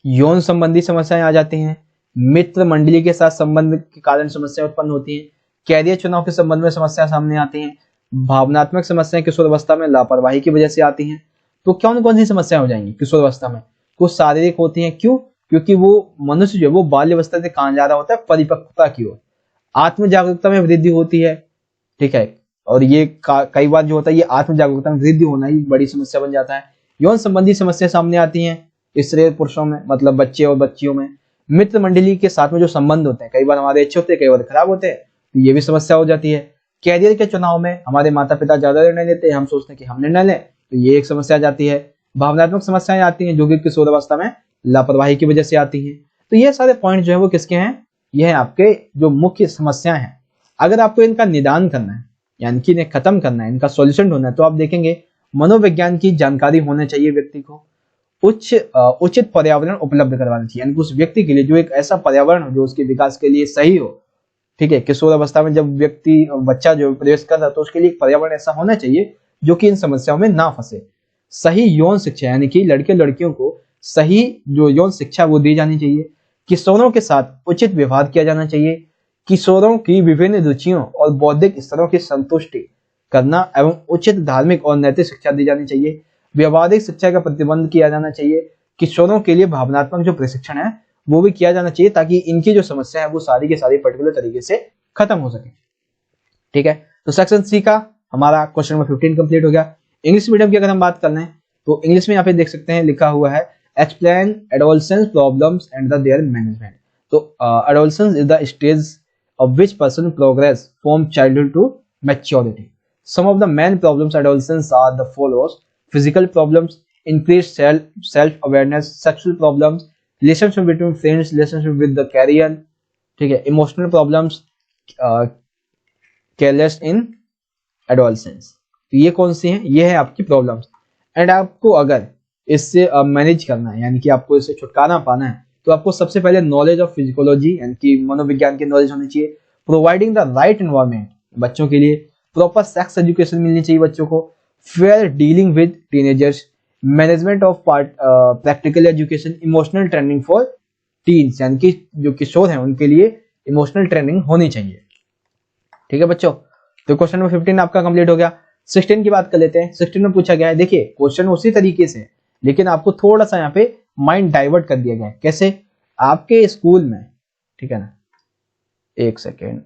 यौन संबंधी समस्याएं आ जाती हैं, मित्र मंडली के साथ संबंध के कारण समस्या उत्पन्न होती है, कैरियर चुनाव के संबंध में समस्या सामने आती हैं, भावनात्मक समस्याएं किशोरावस्था में लापरवाही की वजह से आती हैं। तो कौन कौन सी समस्याएं हो जाएंगी किशोरावस्था में? कुछ शारीरिक होती हैं, क्यों? क्योंकि वो मनुष्य जो है वो बाल्यावस्था से कहाँ जा रहा होता है, परिपक्वता की ओर। आत्म जागरूकता में वृद्धि होती है, ठीक है, और ये कई बार जो होता है ये आत्म जागरूकता में वृद्धि होना ही बड़ी समस्या बन जाता है। यौन संबंधी समस्या सामने आती हैं स्त्री पुरुषों में, मतलब बच्चे और बच्चियों में। मित्र मंडली के साथ में जो संबंध होते हैं, कई बार हमारे अच्छे होते हैं, कई बार खराब होते हैं, तो ये भी समस्या हो जाती है। कैरियर के चुनाव में हमारे माता पिता ज्यादा निर्णय लेते हैं, हम सोचते हैं कि हम निर्णय लें, तो ये एक समस्या आ जाती है। भावनात्मक समस्याएं आती हैं जो कि किशोरावस्था में लापरवाही की वजह से आती हैं। तो ये सारे पॉइंट जो है वो किसके हैं? ये है आपके जो मुख्य समस्याएं हैं। अगर आपको इनका निदान करना है, यानी कि इन्हें खत्म करना है, इनका सॉल्यूशन ढूंढना है, तो आप देखेंगे मनोविज्ञान की जानकारी होनी चाहिए व्यक्ति को। उचित पर्यावरण उपलब्ध करवाना चाहिए, यानी कि उस व्यक्ति के लिए जो एक ऐसा पर्यावरण हो जो उसके विकास के लिए सही हो। ठीक है, किशोर अवस्था में जब व्यक्ति बच्चा जो प्रवेश कर रहा है तो उसके लिए एक पर्यावरण ऐसा होना चाहिए जो कि इन समस्याओं में ना फंसे। सही यौन शिक्षा, यानी कि लड़के लड़कियों को सही जो यौन शिक्षा वो दी जानी चाहिए। किशोरों के साथ उचित व्यवहार किया जाना चाहिए। किशोरों की विभिन्न रुचियों और बौद्धिक स्तरों की संतुष्टि करना एवं उचित धार्मिक और नैतिक शिक्षा दी जानी चाहिए। व्यवहारिक शिक्षा का प्रतिबंध किया जाना चाहिए। किशोरों के लिए भावनात्मक जो प्रशिक्षण है वो भी किया जाना चाहिए ताकि इनकी जो समस्या है वो सारी की सारी पर्टिकुलर तरीके से खत्म हो सके। ठीक है, तो सेक्शन सी का हमारा क्वेश्चन नंबर 15 कंप्लीट हो गया। इंग्लिश मीडियम की अगर हम बात कर लें तो इंग्लिश में यहाँ पे देख सकते हैं लिखा हुआ है explain adolescence problems and their management. तो adolescence is the stage of which person progress from childhood to maturity. Some of the main problems adolescents are the follows: physical problems, increased self-awareness, sexual problems, relationship between friends, relationship with the career, ठीक है, emotional problems, careless in adolescence। तो ये कौन सी हैं? ये है आपकी problems. And आपको अगर इससे मैनेज करना है, यानी कि आपको इससे छुटकारा पाना है, तो आपको सबसे पहले नॉलेज ऑफ फिजिकोलॉजी यानी कि मनोविज्ञान की नॉलेज होनी चाहिए। प्रोवाइडिंग द राइट एनवायरनमेंट बच्चों के लिए। प्रॉपर सेक्स एजुकेशन मिलनी चाहिए बच्चों को। Fair dealing with teenagers. Management of practical education. Emotional training for teens, यानी कि जो किशोर हैं उनके लिए इमोशनल ट्रेनिंग होनी चाहिए। ठीक है बच्चों, तो क्वेश्चन नंबर 15 आपका कंप्लीट हो गया। 16 की बात कर लेते हैं। 16 में पूछा गया है, देखिए क्वेश्चन उसी तरीके से लेकिन आपको थोड़ा सा यहाँ पे माइंड डाइवर्ट कर दिया गया है। कैसे? आपके स्कूल में, ठीक है ना, एक सेकेंड,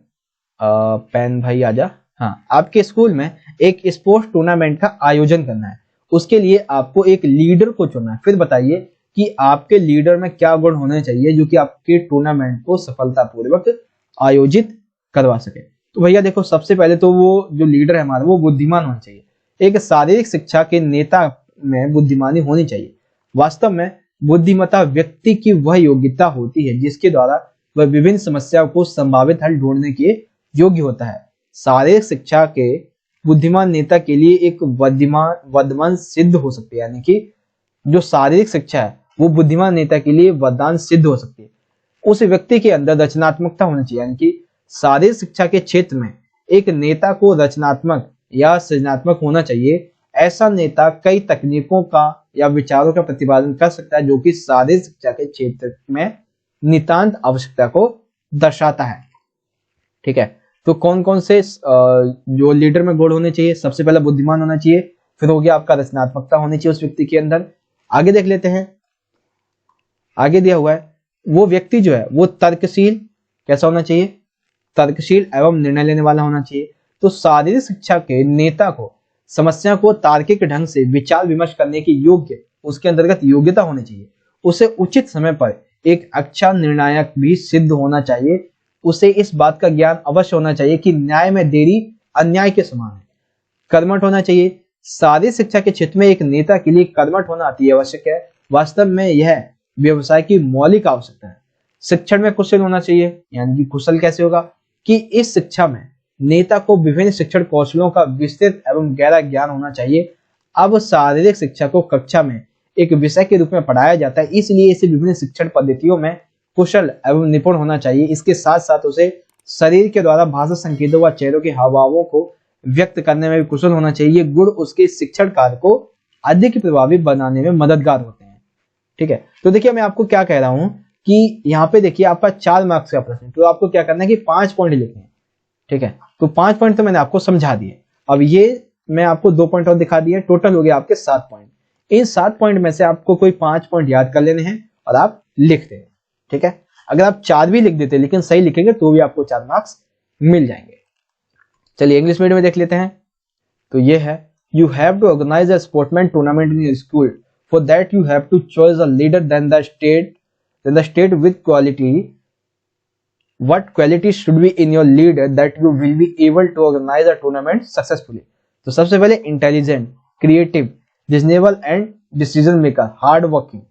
पेन भाई आजा। हाँ, आपके स्कूल में एक स्पोर्ट्स टूर्नामेंट का आयोजन करना है। उसके लिए आपको एक लीडर को चुनना है। फिर बताइए कि आपके लीडर में क्या गुण होने चाहिए जो कि आपके टूर्नामेंट को सफलतापूर्वक आयोजित करवा सके। तो भैया देखो, सबसे पहले तो वो जो लीडर है हमारा वो बुद्धिमान होना चाहिए। एक शारीरिक शिक्षा के नेता में बुद्धिमानी होनी चाहिए। वास्तव में बुद्धिमत्ता व्यक्ति की वह योग्यता होती है जिसके द्वारा वह विभिन्न समस्याओं को संभावित हल ढूंढने के योग्य होता है। शारीरिक शिक्षा के बुद्धिमान नेता के लिए एक वरदान सिद्ध हो सकती है, यानी कि जो शारीरिक शिक्षा है वो बुद्धिमान नेता के लिए वरदान सिद्ध हो सकती है। उस व्यक्ति के अंदर रचनात्मकता होनी चाहिए, यानी कि शारीरिक शिक्षा के क्षेत्र में एक नेता को रचनात्मक या सृजनात्मक होना चाहिए। ऐसा नेता कई तकनीकों का या विचारों का प्रतिपादन कर सकता है जो कि शारीरिक शिक्षा के क्षेत्र में नितांत आवश्यकता को दर्शाता है। ठीक है, तो कौन कौन से जो लीडर में गुण होने चाहिए? सबसे पहले बुद्धिमान होना चाहिए, फिर हो गया आपका रचनात्मकता होनी चाहिए उस व्यक्ति के अंदर। आगे देख लेते हैं, आगे दिया हुआ है वो व्यक्ति जो है वो तर्कशील, कैसा होना चाहिए? तर्कशील एवं निर्णय लेने वाला होना चाहिए। तो शारीरिक शिक्षा के नेता को समस्या को तार्किक ढंग से विचार विमर्श करने की योग्य उसके अंतर्गत योग्यता होनी चाहिए। उसे उचित समय पर एक अच्छा निर्णायक भी सिद्ध होना चाहिए। उसे इस बात का ज्ञान अवश्य होना चाहिए कि न्याय में देरी अन्याय के समान है। कर्मठ होना चाहिए। शारीरिक शिक्षा के क्षेत्र में एक नेता के लिए कर्मठ होना अति आवश्यक है। वास्तव में यह व्यवसाय की मौलिक आवश्यकता है। शिक्षण में कुशल होना चाहिए, यानी कि कुशल कैसे होगा कि इस शिक्षा में नेता को विभिन्न शिक्षण कौशलों का विस्तृत एवं गहरा ज्ञान होना चाहिए। अब शारीरिक शिक्षा को कक्षा में एक विषय के रूप में पढ़ाया जाता है, इसलिए इसे विभिन्न शिक्षण पद्धतियों में कुशल एवं निपुण होना चाहिए। इसके साथ साथ उसे शरीर के द्वारा भाषा संकेतों व चेहरों के हावभावों को व्यक्त करने में भी कुशल होना चाहिए। ये गुण उसके शिक्षण कार्य को अधिक प्रभावी बनाने में मददगार होते हैं। ठीक है, तो देखिए मैं आपको क्या कह रहा हूं कि यहाँ पे देखिए आपका 4 मार्क्स का प्रश्न, तो आपको क्या करना है कि 5 पॉइंट लिखने हैं। ठीक है, तो 5 पॉइंट तो मैंने आपको समझा दिए। अब ये मैं आपको 2 पॉइंट और दिखा दिए, टोटल हो गया आपके 7 पॉइंट। इन 7 पॉइंट में से आपको कोई 5 पॉइंट याद कर लेने हैं और आप लिख दें, ठीक है। अगर आप 4 भी लिख देते लेकिन सही लिखेंगे तो भी आपको 4 मार्क्स मिल जाएंगे। चलिए इंग्लिश मीडियम में देख लेते हैं। तो ये है, you have to organise a sportsman tournament in your school, for that you have to choice a leader then the state with quality. What quality should be in your leader that you will be able to organize a tournament successfully? तो सबसे पहले intelligent, creative, reasonable and decision maker, hard working,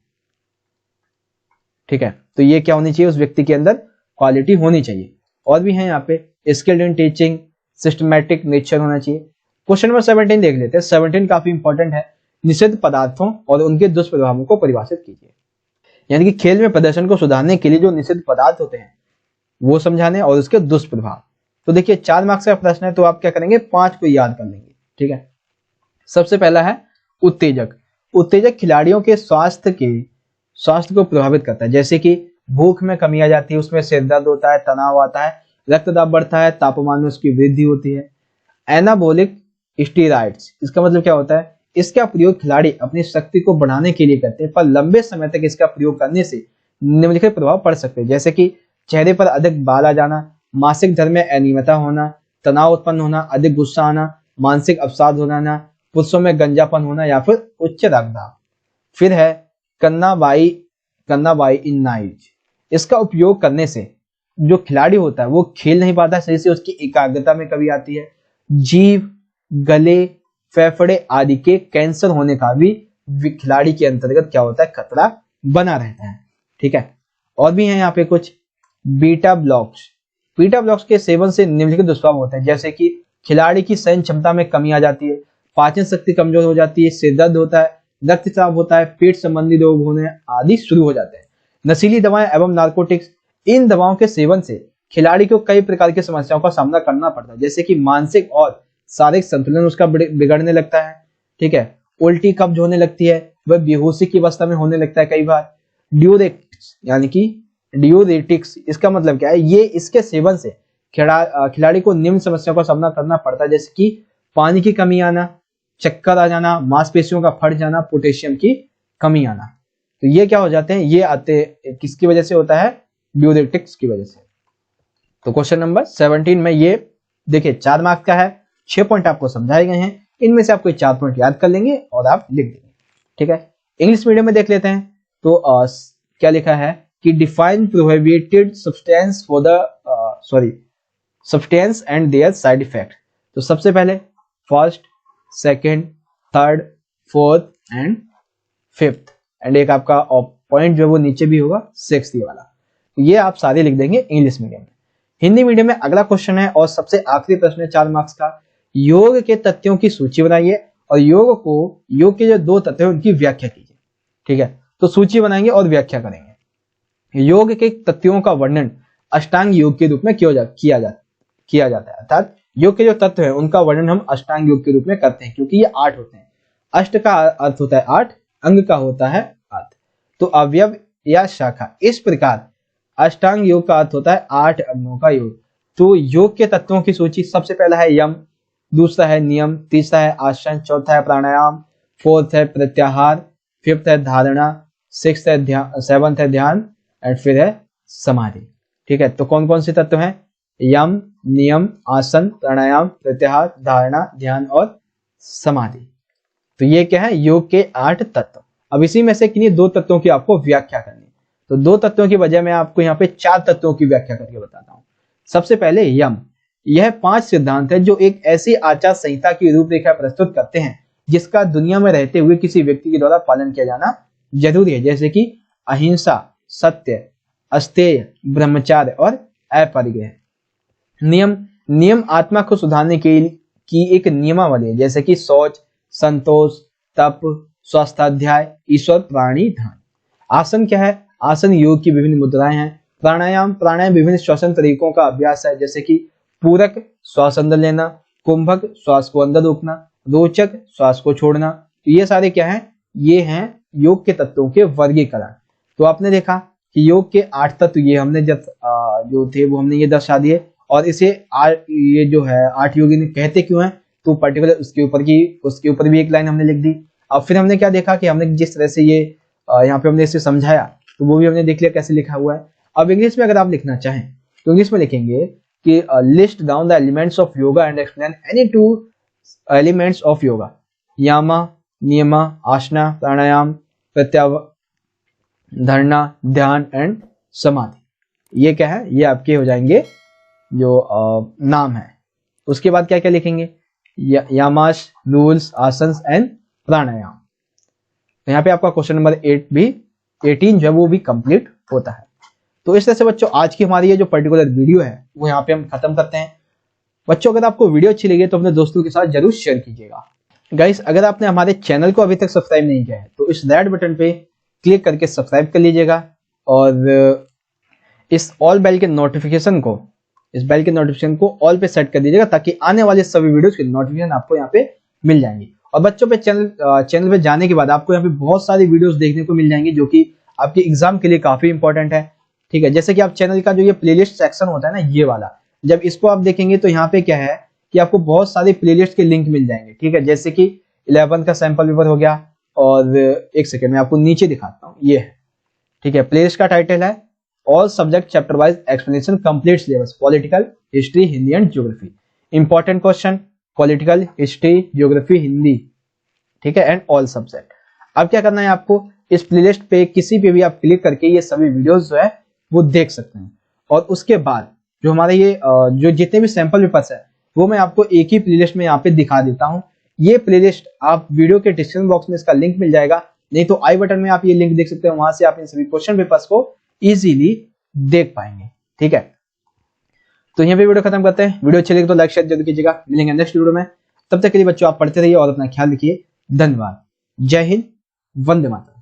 ठीक है। तो ये क्या होनी चाहिए, उस व्यक्ति के अंदर क्वालिटी होनी चाहिए। और भी है यहाँ पे, skilled in teaching, systematic nature होना चाहिए। क्वेश्चन नंबर 17 देख लेते हैं। 17 काफी इंपॉर्टेंट है। निषिद्ध पदार्थों और उनके दुष्प्रभावों को परिभाषित कीजिए। यानी कि खेल में प्रदर्शन को सुधारने के लिए जो निषिद्ध पदार्थ होते हैं वो समझाने और उसके दुष्प्रभाव। तो देखिए 4 मार्क्स का प्रश्न है, तो आप क्या करेंगे, 5 को याद कर लेंगे, ठीक है। सबसे पहला है उत्तेजक। उत्तेजक खिलाड़ियों के स्वास्थ्य को प्रभावित करता है, जैसे कि भूख में कमी आ जाती है, उसमें सिर दर्द होता है, तनाव आता है, रक्तदाब बढ़ता है, तापमान में उसकी वृद्धि होती है। एनाबोलिक स्टीरॉइड्स, इसका मतलब क्या होता है, इसका प्रयोग खिलाड़ी अपनी शक्ति को बढ़ाने के लिए करते हैं, पर लंबे समय तक इसका प्रयोग करने से निम्नलिखित प्रभाव पड़ सकते हैं, जैसे कि चेहरे पर अधिक बाल आ जाना, मासिक धर्म में अनियमितता होना, तनाव उत्पन्न होना, अधिक गुस्सा आना, मानसिक अवसाद होना, पुरुषों में गंजापन होना या फिर उच्च रक्तदाब। फिर है कन्नाबाइनाइज। इसका उपयोग करने से जो खिलाड़ी होता है वो खेल नहीं पाता सही से, उसकी एकाग्रता में कमी आती है, जीभ, गले, फेफड़े आदि के कैंसर होने का भी खिलाड़ी के अंतर्गत क्या होता है, खतरा बना रहता है, ठीक है। और भी है यहाँ पे कुछ बीटा ब्लॉक्स। बीटा ब्लॉक्स के सेवन से निम्नलिखित दुष्प्रभाव होते हैं, जैसे कि खिलाड़ी की सहन क्षमता में कमी आ जाती है, पाचन शक्ति कमजोर हो जाती है, सिर दर्द होता है, रक्तचाप होता है, पेट संबंधी रोग होने आदि शुरू हो जाते हैं। नशीली दवाएं एवं नार्कोटिक्स, इन दवाओं के सेवन से खिलाड़ी को कई प्रकार की समस्याओं का सामना करना पड़ता है, जैसे कि मानसिक और शारीरिक संतुलन उसका बिगड़ने लगता है, ठीक है। उल्टी कब्ज होने लगती है, वह बेहोशी की अवस्था में होने लगता है कई बार। ड्यूरेटिक्स यानी कि डियूरेटिक्स, इसका मतलब क्या है, ये इसके सेवन से खिलाड़ी को निम्न समस्याओं का सामना करना पड़ता है, जैसे कि पानी की कमी आना, चक्कर आ जाना, मांसपेशियों का फट जाना, पोटेशियम की कमी आना। तो ये क्या हो जाते हैं, ये आते किसकी वजह से होता है, डियूरेटिक्स की वजह से। तो क्वेश्चन नंबर 17 में ये देखिए 4 मार्क्स का है, 6 पॉइंट आपको समझाए गए हैं, इनमें से आपको 4 पॉइंट याद कर लेंगे और आप लिख देंगे, ठीक है। इंग्लिश मीडियम में देख लेते हैं। तो क्या लिखा है कि define prohibited substance for the substance and their side effect. तो सबसे पहले first, second, third, fourth and fifth, and एक आपका पॉइंट जो है वो नीचे भी होगा, सिक्स्थ वाला। ये आप सारे लिख देंगे इंग्लिश मीडियम में। हिंदी मीडियम में अगला क्वेश्चन है और सबसे आखिरी प्रश्न है 4 मार्क्स का, योग के तथ्यों की सूची बनाइए और योग के जो 2 तथ्य हैं उनकी व्याख्या कीजिए, ठीक है। तो सूची बनाएंगे और व्याख्या करेंगे। योग के तथ्यों का वर्णन अष्टांग योग के रूप में किया जाता है, अर्थात योग के जो तत्व हैं उनका वर्णन हम अष्टांग योग के रूप में करते हैं, क्योंकि ये 8 होते हैं। अष्ट का अर्थ होता है 8, अंग का होता है 8, तो अवयव या शाखा, इस प्रकार अष्टांग योग का अर्थ होता है 8 अंगों का योग। तो योग के तत्वों की सूची, सबसे पहला है यम, दूसरा है नियम, तीसरा है आसन, चौथा है प्राणायाम, फोर्थ है प्रत्याहार, फिफ्थ है धारणा, सिक्स्थ है ध्यान, सेवंथ है ध्यान एंड फिर है समाधि, ठीक है। तो कौन कौन से तत्व हैं, यम, नियम, आसन, प्राणायाम, प्रत्याहार, धारणा, ध्यान और समाधि। तो ये क्या है, योग के 8 तत्व। अब इसी में से किन्हीं 2 तत्वों की आपको व्याख्या करनी, तो 2 तत्वों की बजाय मैं आपको यहाँ पे 4 तत्वों की व्याख्या करके बताता हूँ। सबसे पहले यम, यह 5 सिद्धांत है जो एक ऐसी आचार संहिता की रूपरेखा प्रस्तुत करते हैं जिसका दुनिया में रहते हुए किसी व्यक्ति के द्वारा पालन किया जाना जरूरी है, जैसे कि अहिंसा, सत्य, अस्तेय, ब्रह्मचार्य और अपरिग्रह। नियम आत्मा को सुधारने की एक नियमावली है, जैसे कि शौच, संतोष, तप, स्वास्थ्याध्याय, ईश्वर, प्राणी, ध्यान। आसन क्या है, आसन योग की विभिन्न मुद्राएं हैं। प्राणायाम विभिन्न श्वसन तरीकों का अभ्यास है, जैसे कि पूरक श्वास अंदर लेना, कुंभक श्वास को अंदर रोकना, रोचक श्वास को छोड़ना। तो ये सारे क्या हैं, ये हैं योग के तत्वों के वर्गीकरण। तो आपने देखा कि योग के 8 तत्व ये हमने जो थे वो हमने ये दर्शा दिए, और इसे ये जो है 8 योगी ने कहते क्यों हैं, तो पर्टिकुलर उसके ऊपर भी एक लाइन हमने लिख दी। अब फिर हमने क्या देखा कि हमने जिस तरह से ये यहाँ पे हमने इसे समझाया तो वो भी हमने देख लिया कैसे लिखा हुआ है। अब इंग्लिश में अगर आप लिखना चाहें तो इंग्लिश में लिखेंगे कि list down the elements of yoga and explain any 2 elements of yoga, yama, niyama, asana, प्राणायाम, प्रत्याधारणा, ध्यान एंड समाधि। ये क्या है, ये आपके हो जाएंगे जो नाम है। उसके बाद क्या क्या लिखेंगे, यामास, रूल्स, आसन्स एंड प्राणायाम। तो यहाँ पे आपका क्वेश्चन नंबर 18 जो है वो भी कंप्लीट होता है। तो इस तरह से बच्चों आज की हमारी ये जो पर्टिकुलर वीडियो है वो यहाँ पे हम खत्म करते हैं। बच्चों अगर आपको वीडियो अच्छी लगी तो अपने दोस्तों के साथ जरूर शेयर कीजिएगा। गाइस अगर आपने हमारे चैनल को अभी तक सब्सक्राइब नहीं किया है तो इस रेड बटन पे क्लिक करके सब्सक्राइब कर लीजिएगा और इस ऑल बेल के नोटिफिकेशन को ऑल पे सेट कर दीजिएगा ताकि आने वाले सभी वीडियोस के नोटिफिकेशन आपको यहाँ पे मिल जाएंगे। और बच्चों पे चैनल पे जाने के बाद आपको यहाँ पे बहुत सारी वीडियोस देखने को मिल जाएंगी जो कि आपके एग्जाम के लिए काफी इंपॉर्टेंट है। ठीक है, जैसे कि आप चैनल का जो ये प्लेलिस्ट सेक्शन होता है ना, ये वाला जब इसको आप देखेंगे तो यहाँ पे क्या है कि आपको बहुत सारे प्लेलिस्ट के लिंक मिल जाएंगे। ठीक है, जैसे कि 11 का सैंपल पेपर हो गया और एक सेकेंड में आपको नीचे दिखाता हूँ, ये है। ठीक है, प्लेलिस्ट का टाइटल है all subject chapter wise explanation complete syllabus, political, history, Hindi and geography. Important question political, history, geography, Hindi. ठीक है, एंड ऑल सब्जेक्ट। अब क्या करना है आपको, इस प्लेलिस्ट पे किसी पे भी आप क्लिक करके ये सभी वीडियोस जो है वो देख सकते हैं। और उसके बाद जो हमारे ये जो जितने भी सैंपल पेपर्स है वो मैं आपको एक ही प्लेलिस्ट में यहाँ पे दिखा देता हूँ। ये प्लेलिस्ट आप वीडियो के डिस्क्रिप्शन बॉक्स में इसका लिंक मिल जाएगा, नहीं तो आई बटन में आप ये लिंक देख सकते हैं, वहां से आप इन सभी क्वेश्चन पेपर्स को इजीली देख पाएंगे। ठीक है, तो यहाँ पे वीडियो खत्म करते हैं। वीडियो अच्छी लगी तो लाइक शेयर जरूर कीजिएगा। मिलेंगे नेक्स्ट वीडियो में, तब तक के लिए बच्चों आप पढ़ते रहिए और अपना ख्याल रखिए। धन्यवाद। जय हिंद, वंदे मातरम।